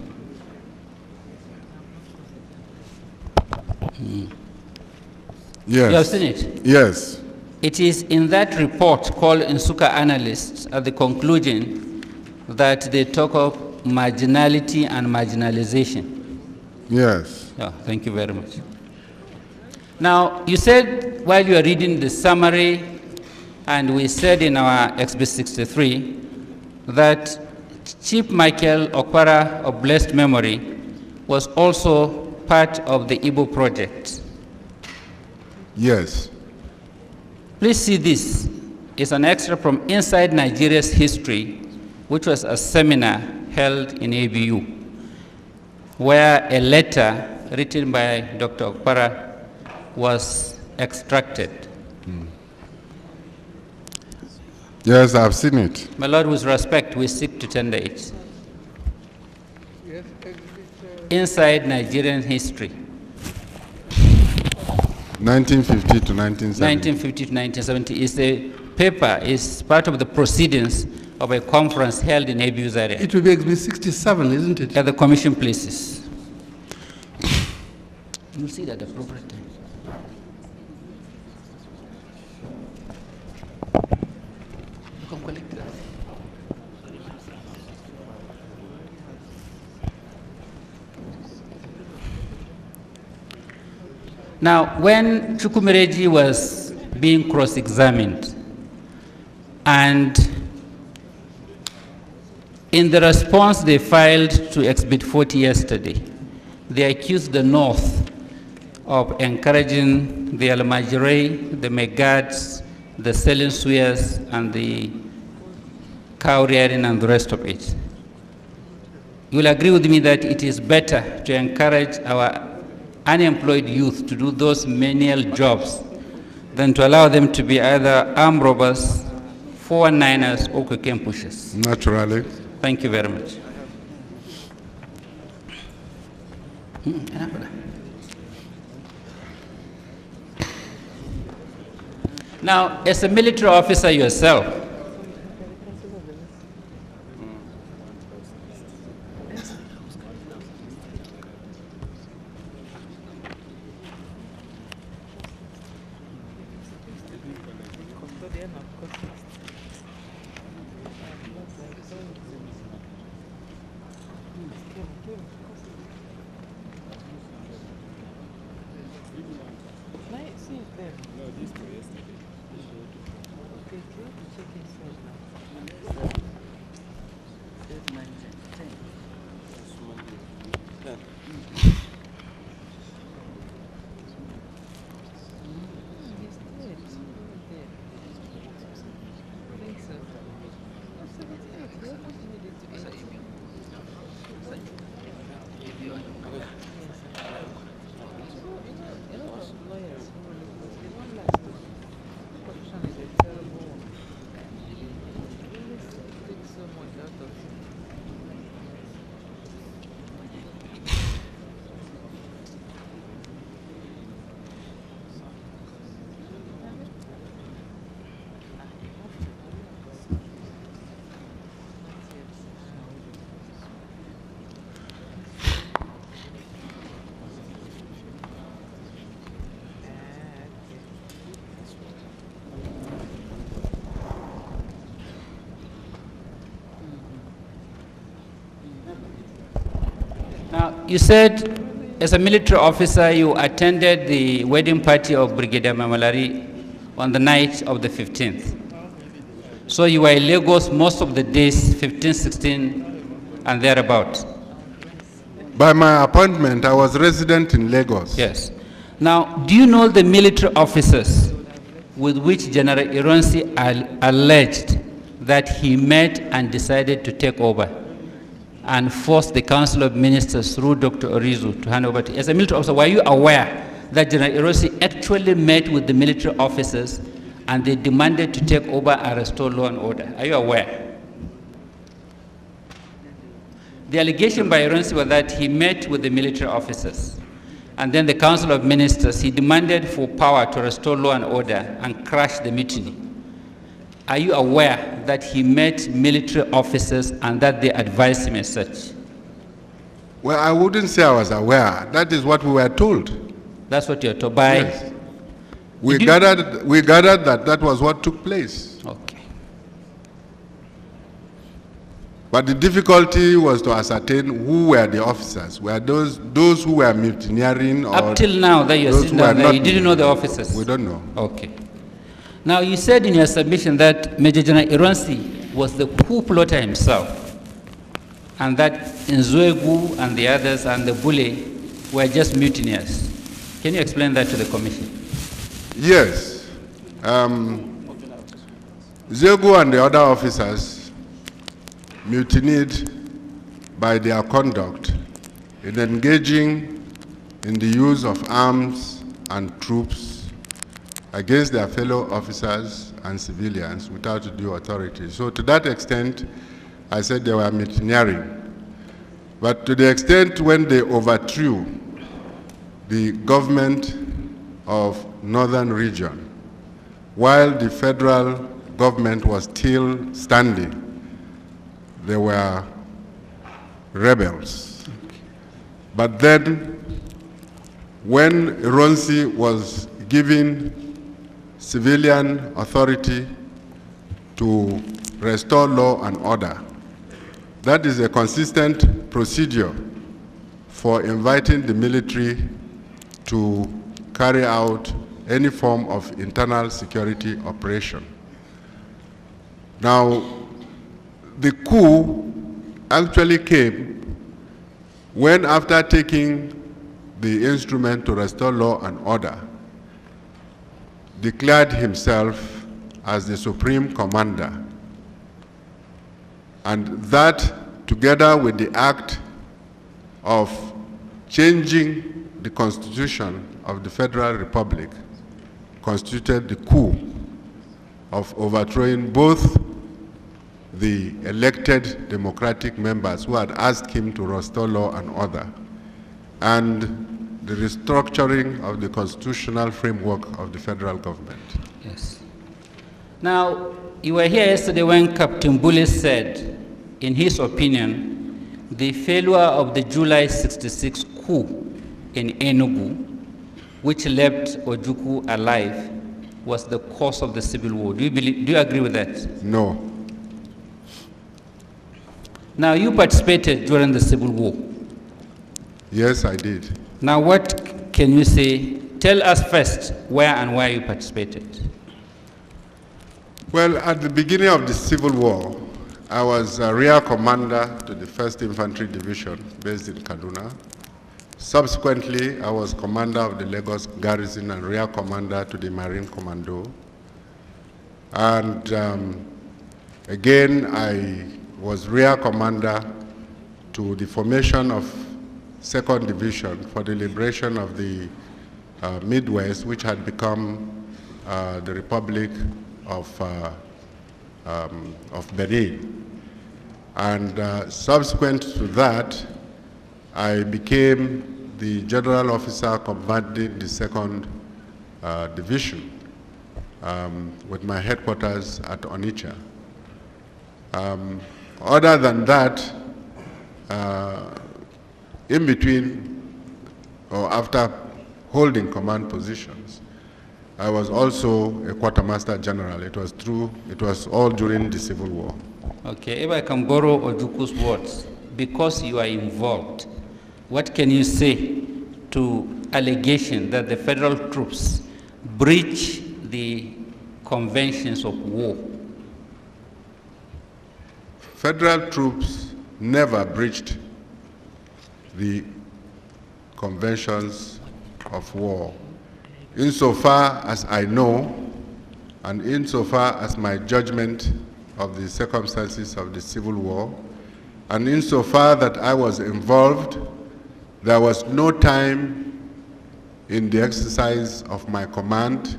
Yes. You have seen it? Yes. It is in that report called Nsukka Analyst at the conclusion that they talk of marginality and marginalization. Yes. Yeah, thank you very much. Now, you said while you were reading the summary, and we said in our Exhibit 63 that Chief Michael Okpara of blessed memory was also part of the Igbo project. Yes. Please see this. It's an extra from Inside Nigeria's History, which was a seminar held in ABU, where a letter written by Dr. Okpara was extracted. Yes, I've seen it. My Lord, with respect, we seek to tender it. Inside Nigerian History. 1950 to 1970. 1950 to 1970 is a paper, is part of the proceedings of a conference held in ABU Zaria. It will be Exhibit 67, isn't it? At the commission places. You'll see that appropriate time. You can collect that. Now, when Chukwumereji was being cross-examined, and in the response they filed to Exhibit 40 yesterday, they accused the North of encouraging the Almajiri, the Megads, the selling swears, and the cow rearing and the rest of it. You will agree with me that it is better to encourage our unemployed youth to do those menial jobs than to allow them to be either armed robbers, 419ers, or cocaine pushers. Naturally. Thank you very much. Now, as a military officer yourself, you said, as a military officer, you attended the wedding party of Brigadier Mamalari on the night of the 15th. So you were in Lagos most of the days, 15, 16, and thereabout. By my appointment, I was resident in Lagos. Yes. Now, do you know the military officers with which General Ironsi alleged that he met and decided to take over and forced the Council of Ministers through Dr. Orizu to hand over to, as a military officer, were you aware that General Ironsi actually met with the military officers and they demanded to take over and restore law and order? Are you aware? The allegation by Ironsi was that he met with the military officers, and then the Council of Ministers, he demanded for power to restore law and order and crush the mutiny. Are you aware that he met military officers and that they advised him as such? Well, I wouldn't say I was aware. That is what we were told. That's what you're told by? Yes. We gathered that that was what took place. Okay. But the difficulty was to ascertain who were the officers. Were those who were mutineering, or up till now that you're sitting down there, you didn't know the officers? We don't know. Okay. Now, you said in your submission that Major General Ironsi was the coup plotter himself, and that Nzwegu and the others and the Bule were just mutineers. Can you explain that to the Commission? Yes. Zegu and the other officers mutinied by their conduct in engaging in the use of arms and troops against their fellow officers and civilians without due authority. So to that extent, I said they were mutineering. But to the extent when they overthrew the government of Northern Region, while the federal government was still standing, they were rebels. But then, when Ironsi was given civilian authority to restore law and order, that is a consistent procedure for inviting the military to carry out any form of internal security operation. Now, the coup actually came when, after taking the instrument to restore law and order, declared himself as the supreme commander. And that, together with the act of changing the constitution of the Federal Republic, constituted the coup of overthrowing both the elected democratic members who had asked him to restore law and order, and the restructuring of the constitutional framework of the federal government. Yes. Now, you were here yesterday when Captain Bullis said, in his opinion, the failure of the July 66 coup in Enugu, which left Ojukwu alive, was the cause of the civil war. Do you agree with that? No. Now, you participated during the civil war. Yes, I did. Now, what can you say? Tell us first where and why you participated. Well, at the beginning of the Civil War, I was a rear commander to the 1st Infantry Division based in Kaduna. Subsequently, I was commander of the Lagos Garrison and rear commander to the Marine Commando. And again, I was rear commander to the formation of 2nd Division for the liberation of the Midwest, which had become the Republic of Benin. And subsequent to that, I became the general officer commanding the 2nd Division with my headquarters at Onitsha. Other than that, in between or after holding command positions, I was also a quartermaster general. It was all during the Civil War. Okay, if I can borrow Ojukwu's words, because you are involved, what can you say to allegation that the federal troops breach the conventions of war? Federal troops never breached the conventions of war. Insofar as I know, and insofar as my judgment of the circumstances of the Civil War, and insofar that I was involved, there was no time in the exercise of my command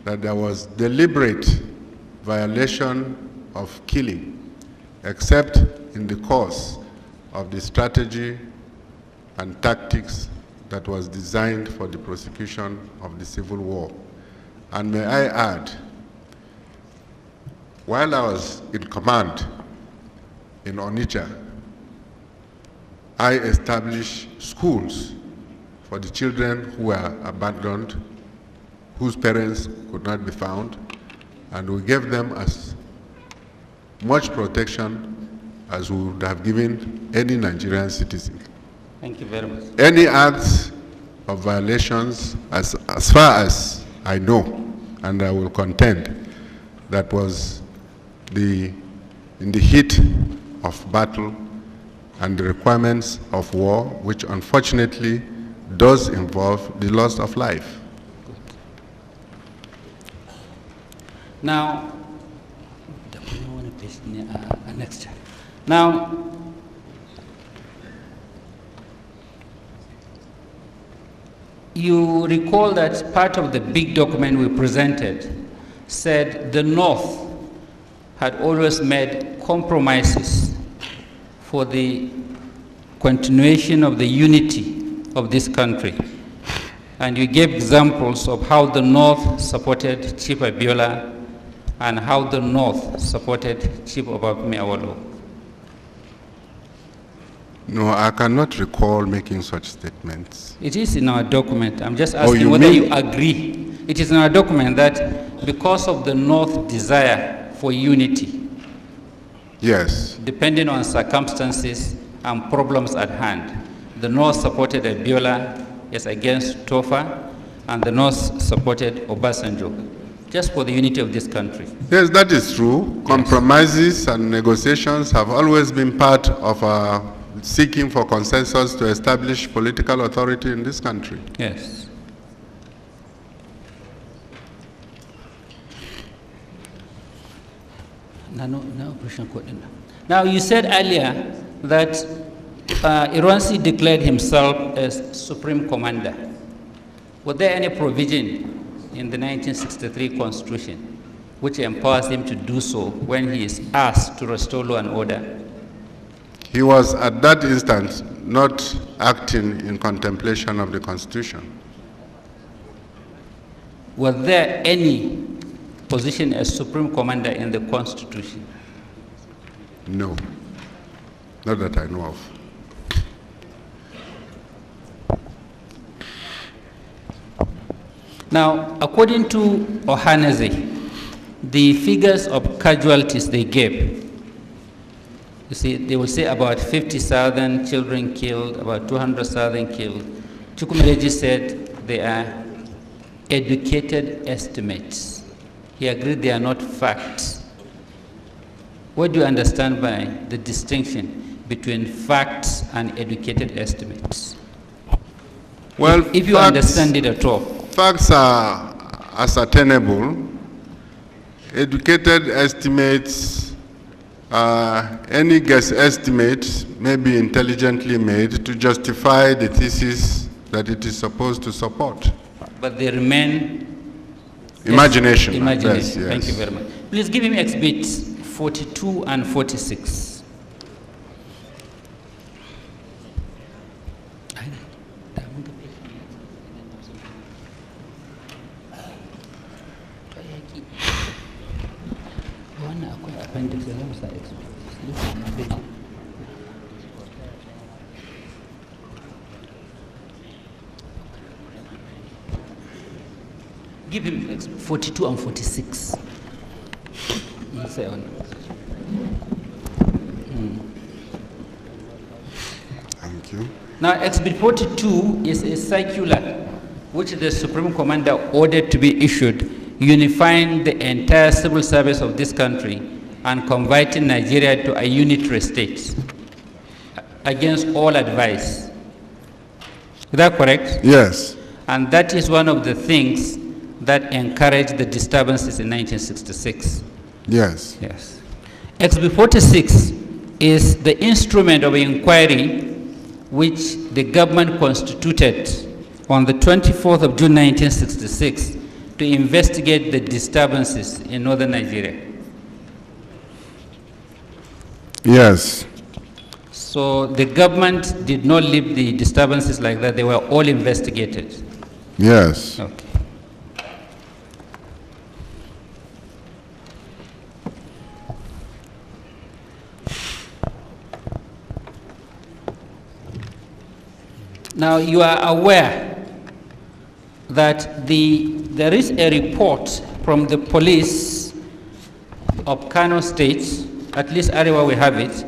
that there was deliberate violation of killing, except in the course of the strategy and tactics that was designed for the prosecution of the Civil War. And may I add, while I was in command in Onitsha, I established schools for the children who were abandoned, whose parents could not be found, and we gave them as much protection as we would have given any Nigerian citizen. Thank you very much. Any acts of violations, as far as I know, and I will contend, that was in the heat of battle and the requirements of war, which unfortunately does involve the loss of life. Now, now, you recall that part of the big document we presented said the North had always made compromises for the continuation of the unity of this country. And you gave examples of how the North supported Chief Abiola and how the North supported Chief Obafemi Awolowo. No, I cannot recall making such statements. It is in our document. I'm just asking whether you agree. It is in our document that because of the North desire for unity, yes, depending on circumstances and problems at hand, the North supported Abiola as against Tofa, and the North supported Obasanjo, just for the unity of this country. Yes, that is true. Yes. Compromises and negotiations have always been part of our seeking for consensus to establish political authority in this country. Yes. Now, you said earlier that Iransi declared himself as Supreme Commander. Was there any provision in the 1963 Constitution which empowers him to do so when he is asked to restore law and order? He was at that instant not acting in contemplation of the Constitution. Was there any position as Supreme Commander in the Constitution? No, not that I know of. Now, according to Ohaneze, the figures of casualties they gave, you see, they will say about 50,000 children killed, about 200,000 killed. Chukwumereji said they are educated estimates. He agreed they are not facts. What do you understand by the distinction between facts and educated estimates? Well, if you understand it at all. Facts are ascertainable. Educated estimates, any guess estimate may be intelligently made to justify the thesis that it is supposed to support. But they remain imagination. Imagination. Yes. Thank you very much. Please give him exhibits 42 and 46. Give him 42 and 46. Thank you. Now, Exhibit 42 is a circular which the Supreme Commander ordered to be issued, unifying the entire civil service of this country and converting Nigeria to a unitary state against all advice. Is that correct? Yes. And that is one of the things that encouraged the disturbances in 1966. Yes. Yes. XB 46 is the instrument of inquiry which the government constituted on the 24th of June 1966 to investigate the disturbances in northern Nigeria. Yes. So the government did not leave the disturbances like that, they were all investigated. Yes. Okay. Now you are aware that there is a report from the police of Kano State, at least Arewa we have it,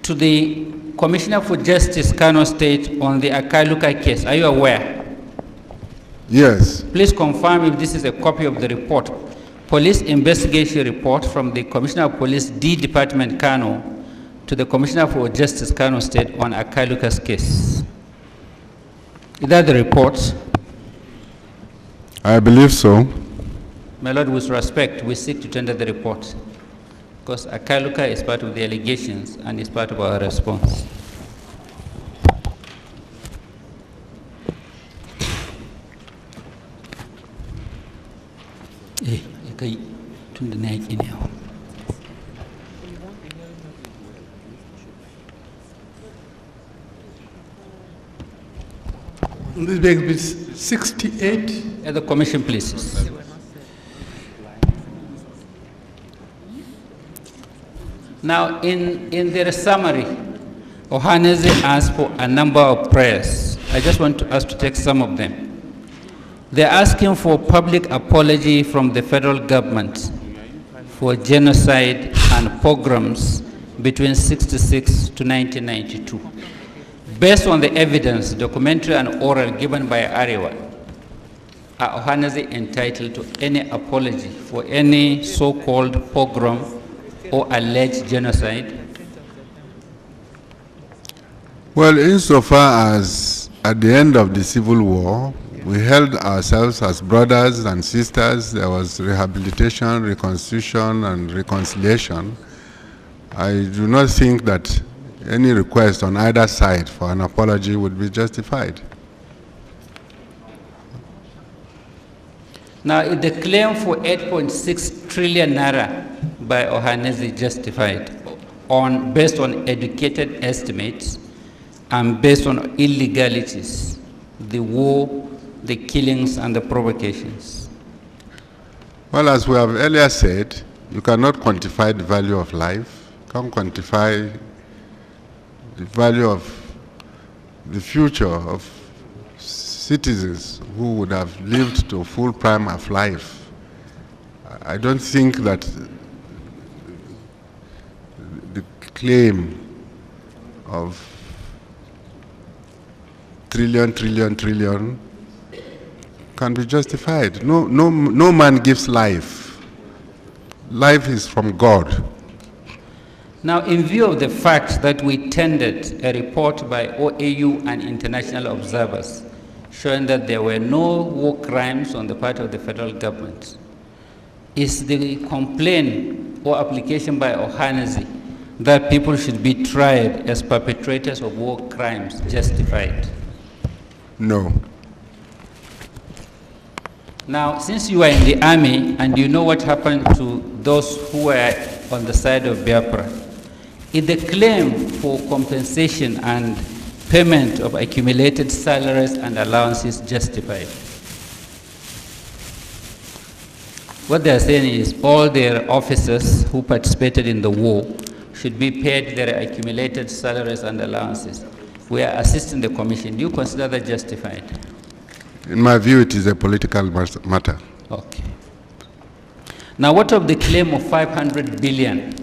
to the Commissioner for Justice Kano State on the Akaluka case. Are you aware? Yes. Please confirm if this is a copy of the report. Police investigation report from the Commissioner of Police D Department Kano to the Commissioner for Justice Kano State on Akaluka's case. Is that the report? I believe so. My Lord, with respect, we seek to tender the report because Akaluka is part of the allegations and is part of our response. This begs 68. At the commission, please. Now, in their summary, Ohaneze asked for a number of prayers. I just want us to take some of them. They're asking for public apology from the federal government for genocide and pogroms between 1966 to 1992. Based on the evidence, documentary and oral given by Arewa, are Ohaneze entitled to any apology for any so-called pogrom or alleged genocide? Well, insofar as at the end of the Civil War, we held ourselves as brothers and sisters, there was rehabilitation, reconstitution, and reconciliation, I do not think that any request on either side for an apology would be justified. Now, is the claim for 8.6 trillion naira by Ohaneze justified based on educated estimates and based on illegalities, the war, the killings, and the provocations? Well, as we have earlier said, you cannot quantify the value of life, you can't quantify the value of the future of citizens who would have lived to a full prime of life. I don't think that the claim of trillion can be justified. No man gives life. Life is from God. Now, in view of the fact that we tendered a report by OAU and international observers showing that there were no war crimes on the part of the federal government, is the complaint or application by Ohaneze that people should be tried as perpetrators of war crimes justified? No. Now, since you are in the army and you know what happened to those who were on the side of Biafra, is the claim for compensation and payment of accumulated salaries and allowances justified? What they are saying is all their officers who participated in the war should be paid their accumulated salaries and allowances. We are assisting the commission. Do you consider that justified? In my view, it is a political matter. Okay. Now, what of the claim of 500 billion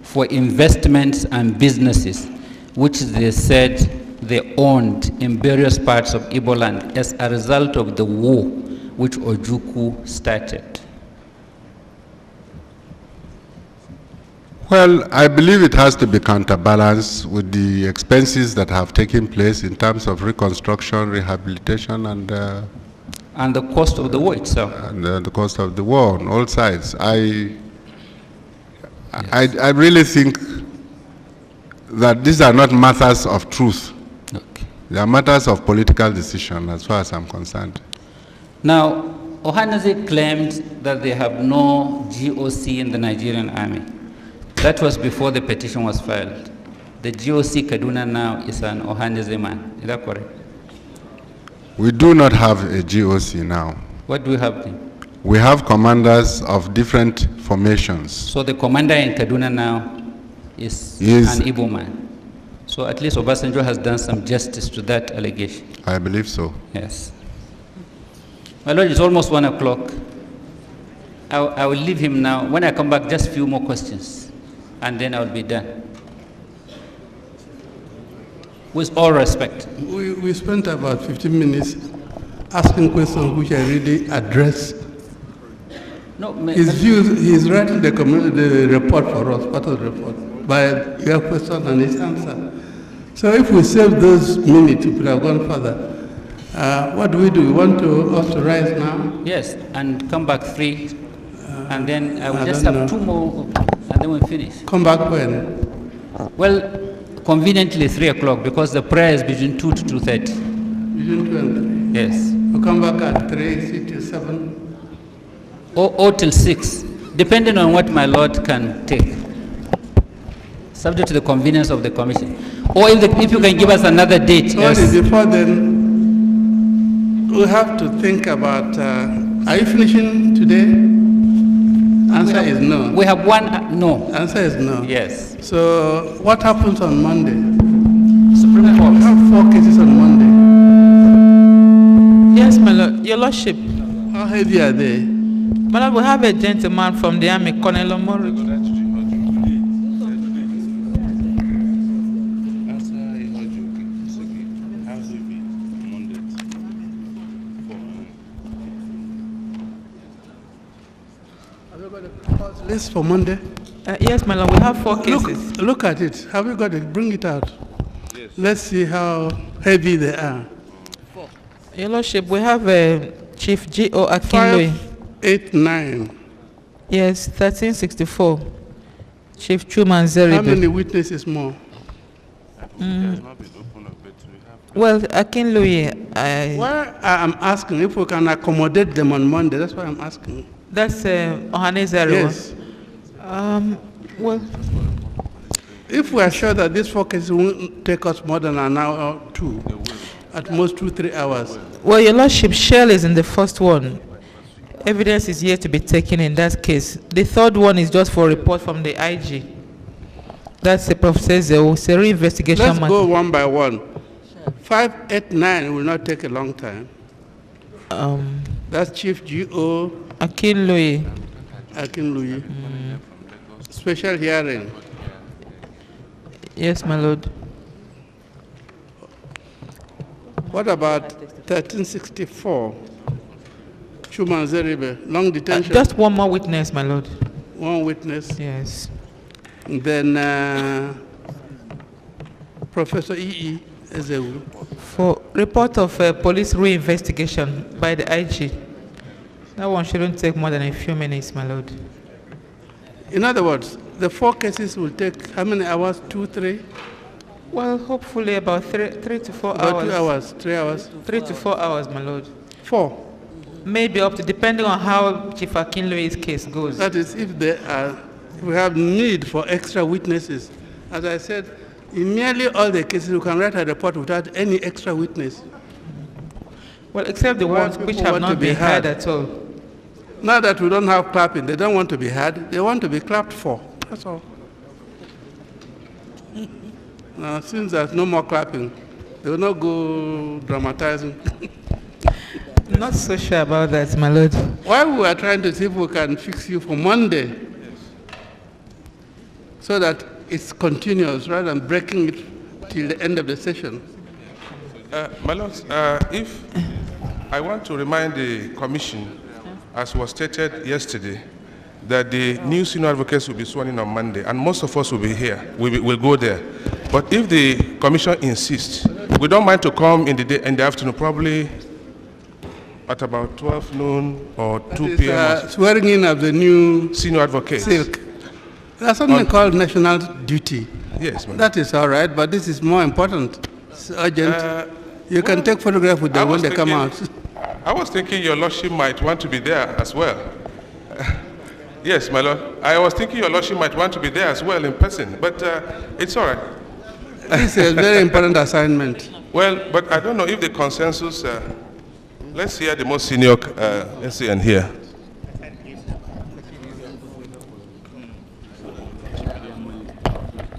for investments and businesses, which they said they owned in various parts of Igbo land as a result of the war which Ojukwu started? Well, I believe it has to be counterbalanced with the expenses that have taken place in terms of reconstruction, rehabilitation, and And the cost of the war itself. And the cost of the war on all sides. I really think that these are not matters of truth. Okay. They are matters of political decision, as far as I'm concerned. Now, Ohaneze claimed that they have no GOC in the Nigerian army. That was before the petition was filed. The GOC Kaduna now is an Ohaneze man. Is that correct? We do not have a GOC now. What do we have then? We have commanders of different formations. So the commander in Kaduna now is an Igbo man. So at least Obasanjo has done some justice to that allegation. I believe so. Yes. My Lord, it's almost 1 o'clock. I will leave him now. When I come back, just a few more questions, and then I'll be done. With all respect. We spent about 15 minutes asking questions which I really addressed. No, His views, he's writing the report for us, part of the report, by your question and his answer. So if we save those minutes, we could have gone further. What do? We want us to rise now? Yes, and come back 3, and then I will just have 2 more, and then we'll finish. Come back when? Well, conveniently 3 o'clock, because the prayer is between 2 to 2:30. Between 2 and 3? Yes. We'll come back at 3, 6 till 7? Or till 6, depending on what my Lord can take, subject to the convenience of the commission. Or if you can give us another date. Sorry, before then, we have to think about, are you finishing today? Answer is no. We have one, no. Answer is no. Yes. So what happens on Monday? Supreme Court. We have 4 cases on Monday. Yes, my Lord. Your Lordship. How heavy are they? My Lord, we have a gentleman from the army, Colonel Omori. List for Monday? Yes, my Lord, we have 4 cases. Look at it. Have you got it? Bring it out. Yes. Let's see how heavy they are. 4. Your Lordship, we have Chief G.O. Akinloye. 589. Yes, 1364. Chief Chuman Zeribe. How many witnesses more? Well, Akinloye, Why I'm asking if we can accommodate them on Monday. That's why I'm asking. That's Ohaneze. Yes. Well, if we are sure that these 4 cases won't take us more than an hour or 2, at most 2-3 hours. Well, Your Lordship, Shell is in the first one. Evidence is yet to be taken in that case. The third one is just for a report from the IG. That's the Professor Zewu. It's a reinvestigation Let's matter. go one by one. 589 will not take a long time. That's Chief G.O. Akinloye. Special hearing. Yes, my Lord. What about 1364? Chuman Zeribe, long detention. Just one more witness, my Lord. One witness. Yes. And then Professor E.E. Ezewu. For report of police reinvestigation by the IG. That one shouldn't take more than a few minutes, my Lord. In other words, the 4 cases will take how many hours? 2, 3? Well, hopefully about 3 to 4 About hours. 2 hours, 3 hours? 3 to 4 hours, my Lord. 4? Maybe up to, depending on how Chief Akinloye's case goes. That is, if we have need for extra witnesses. As I said, in nearly all the cases, you can write a report without any extra witness. Well, except the ones which have not been heard at all. Now that we don't have clapping, they don't want to be heard, they want to be clapped for. That's all. Now, since there's no more clapping, they will not go dramatizing. Not so sure about that, my Lord. Why we are trying to see if we can fix you for Monday, so that it's continuous rather than breaking it till the end of the session. My Lord, if I want to remind the Commission, as was stated yesterday, that the new senior advocates will be sworn in on Monday, and most of us will be here. We'll go there. But if the Commission insists, we don't mind to come in the afternoon, probably at about 12 noon or 2 That is, p.m. swearing in of the new Senior advocate. silk. There's something called national duty. Yes, ma'am. That is all right, but this is more important. It's urgent. You can take photograph with them when they come out. I was thinking your lordship might want to be there as well. Yes, my lord. I was thinking your lordship might want to be there as well in person, but it's all right. This is a very important assignment. Well, but I don't know if the consensus. Let's hear the most senior. Let's see and hear.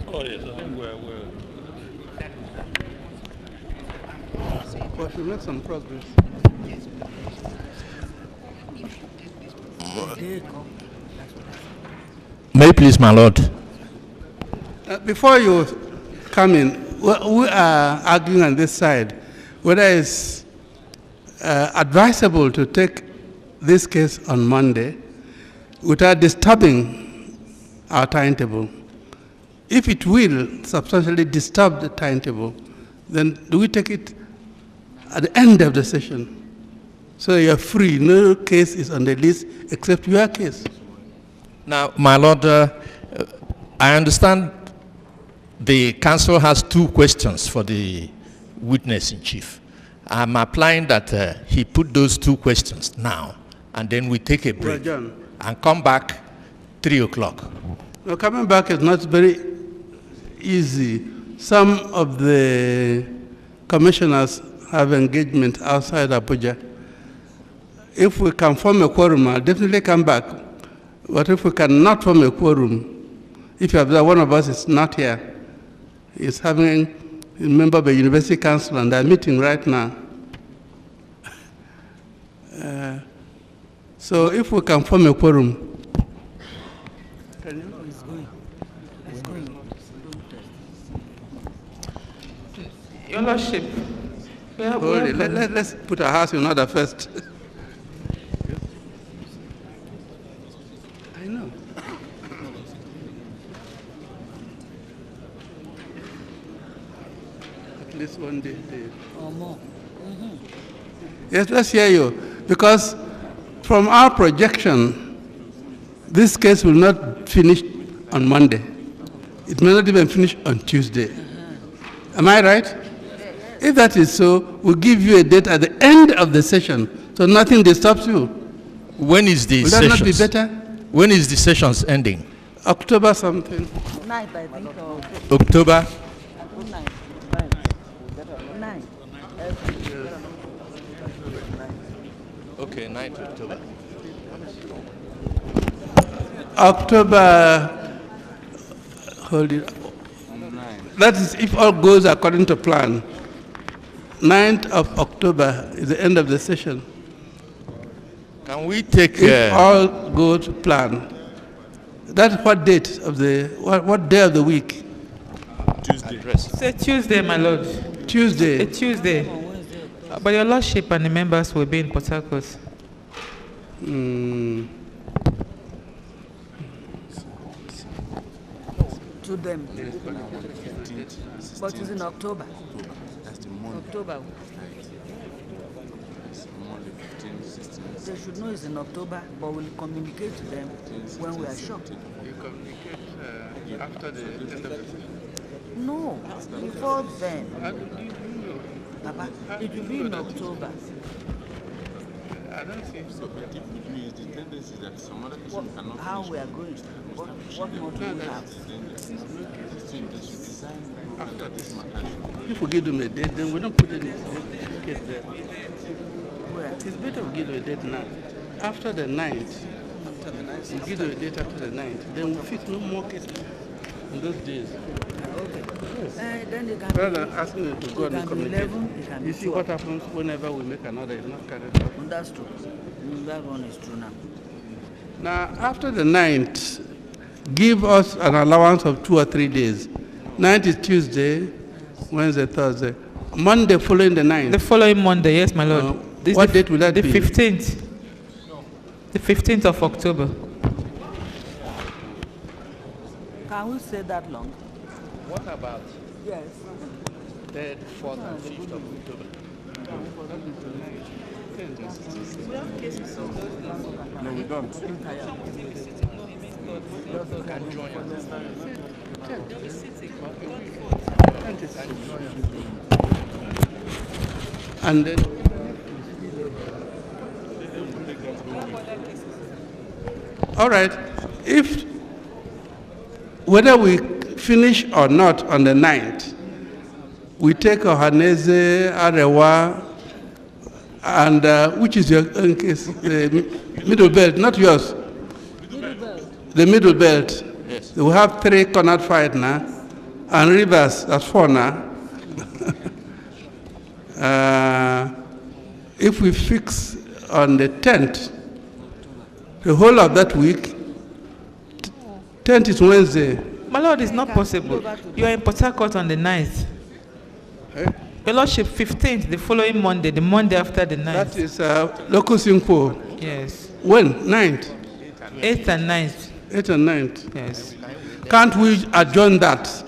Oh, yes, I think we're We should make some progress. May I please, my lord? Before you come in, we are arguing on this side whether it's advisable to take this case on Monday without disturbing our timetable. If it will substantially disturb the timetable, then do we take it at the end of the session? So you're free, no case is on the list except your case. Now, my lord, I understand the council has 2 questions for the witness in chief. I'm applying that he put those 2 questions now, and then we take a break and come back 3 o'clock. Now, coming back is not very easy. Some of the commissioners have engagement outside Abuja. If we can form a quorum, I'll definitely come back. But if we cannot form a quorum, if you have that one of us is not here, is having a member of the university council and they're meeting right now. So if we can form a quorum. Your Lordship. Let's put our house in order first. I know. At least one day. Or more. Yes, let's hear you. Because from our projection, this case will not finish on Monday. It may not even finish on Tuesday. Am I right? If that is so, we'll give you a date at the end of the session, so nothing disturbs you. When is the Will sessions? that not be better? When is the sessions ending? October something. October? Okay, 9th October. October, hold it. That is if all goes according to plan. 9th of October is the end of the session. Can we take... If all goes to plan. That's what date of the, what day of the week? Tuesday. Say Tuesday, my lord. Tuesday. A Tuesday. But your Lordship and the members will be in Port Harcourt. To them. But it's in October. That's the month. October. They should know it's in October, but we'll communicate to them when we are sure. You communicate after the end of the session? No, before then. Papa, it will be in October. I don't think so. But if it means the tendency that some other person cannot How finish we are going? What more do we have? after this matter. If we give them a date, then we don't put any case there. It's better we give them a date now. After the 9th, we give them a date after the 9th, then we fit no more cases in those days. Then they can Rather than asking them to go and communicate. 11, You see what happens whenever we make another, it's not carried out. That's true. That one is true now. Now, after the 9th, give us an allowance of 2 or 3 days. 9th is Tuesday, Wednesday, Thursday. Monday following the 9th. The following Monday, yes, my lord. What date will that be? be? The 15th. The 15th of October. Can we say that long? What about Yes. 3rd, 4th, and 5th of October? No, we don't. And then all right, if whether we finish or not on the 9th, we take Ohaneze, Arewa, and which is your own case? The middle belt, not yours. The middle belt. Yes. We have 3 cornered fight now, and Rivers, that's 4 now. If we fix on the 10th, the whole of that week, 10th is Wednesday. My Lord, it's not possible. You are in Port Harcourt on the 9th. Eh? Your Lordship, 15th, the following Monday, the Monday after the 9th. That is Locus Inquo. Yes. When? 9th? 8th and 9th. 8th and 9th. Yes. Can't we adjourn that?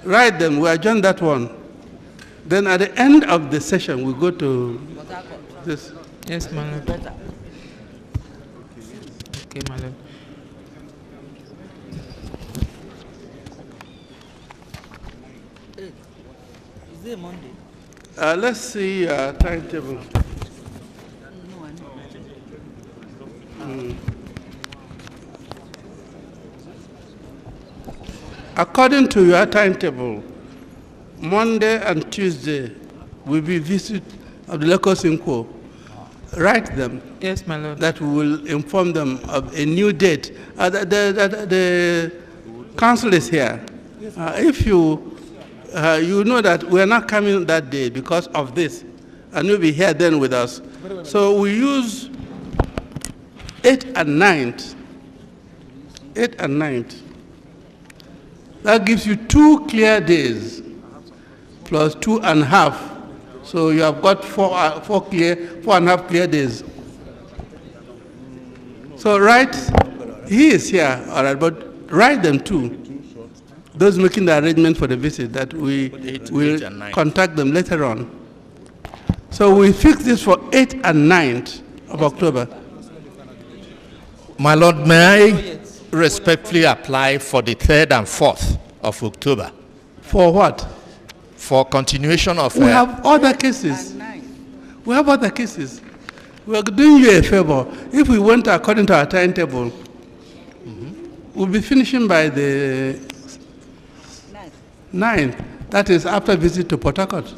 Write them, we adjourn that one. Then at the end of the session, we go to this. Yes, my Lord. Okay, my Lord. Is it Monday? Let's see timetable. According to your timetable, Monday and Tuesday will be visit of the Locus Inquo. Write them. Yes, my Lord. That we will inform them of a new date. The council is here. If you you know that we are not coming that day because of this, and you'll be here then with us. So we use 8th and 9th. 8th and 9th. That gives you 2 clear days plus 2.5. So you have got 4.5 clear days. So write, he is here, all right, but write them too. Those making the arrangement for the visit, that we will contact them later on. So we fix this for 8th and 9th of October. My Lord, may I respectfully apply for the 3rd and 4th of October? For what? For continuation of... We have other cases. We have other cases. We are doing you a favor. If we went according to our timetable, we'll be finishing by the 9th. That is after visit to Port Harcourt.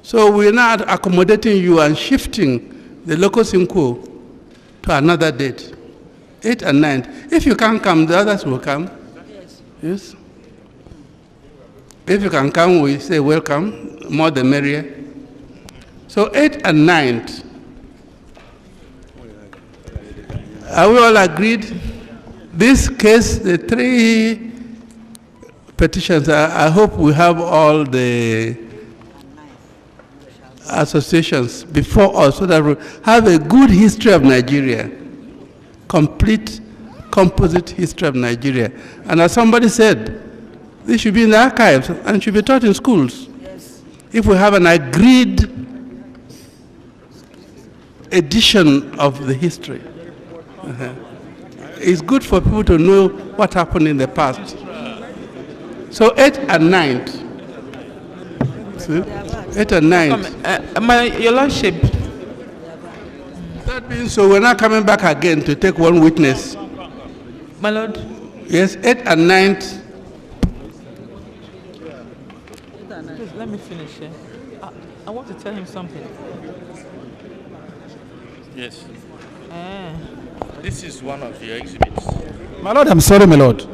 So we're not accommodating you and shifting the Locus Inquo to another date. 8th and 9th. If you can't come, the others will come. Yes. If you can come, we say welcome, more the merrier. So 8th and 9th. Are we all agreed? This case, the 3 petitions, I hope we have all the associations before us so that we have a good history of Nigeria. Complete composite history of Nigeria. And as somebody said, this should be in the archives and should be taught in schools. Yes. If we have an agreed edition of the history. It's good for people to know what happened in the past. So 8th and 9th. See? 8th and 9th. Your Lordship. That means so we're not coming back again to take one witness. My Lord. Yes, 8th and 9th. Please let me finish here. I want to tell him something. Yes. This is one of your exhibits. My Lord, I'm sorry, my Lord.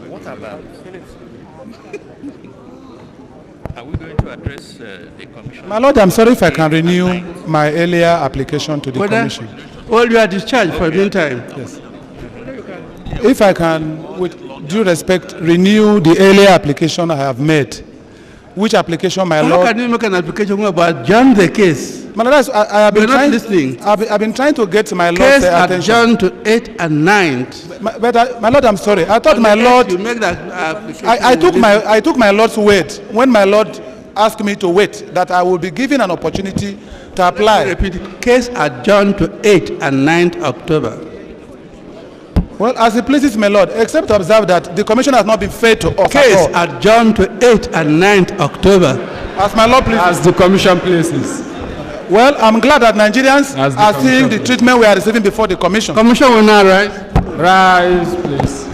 What about? Are we going to address the commission? My Lord, I'm sorry if I can renew my earlier application to the commission. Well, you are discharged for the meantime. Yes. If I can, with due respect, renew the earlier application I have made which application, my How lord? can you make an application about adjourn the case? My lord, I have been You're not trying. listening. I've been trying to get my lord's Case attention. adjourned to 8th and 9th. My lord, I'm sorry. I thought my lord. You make that application. I took my lord's word when my lord asked me to wait, that I will be given an opportunity to apply. Repeat it. Case adjourned to 8th and 9th October. Well, as it pleases my lord, except to observe that the commission has not been fair to us Case at all. adjourned to 8th and 9th October. As my lord pleases. As the commission places. Well, I'm glad that Nigerians are seeing the treatment we are receiving before the commission. Commission will now rise. Rise, please.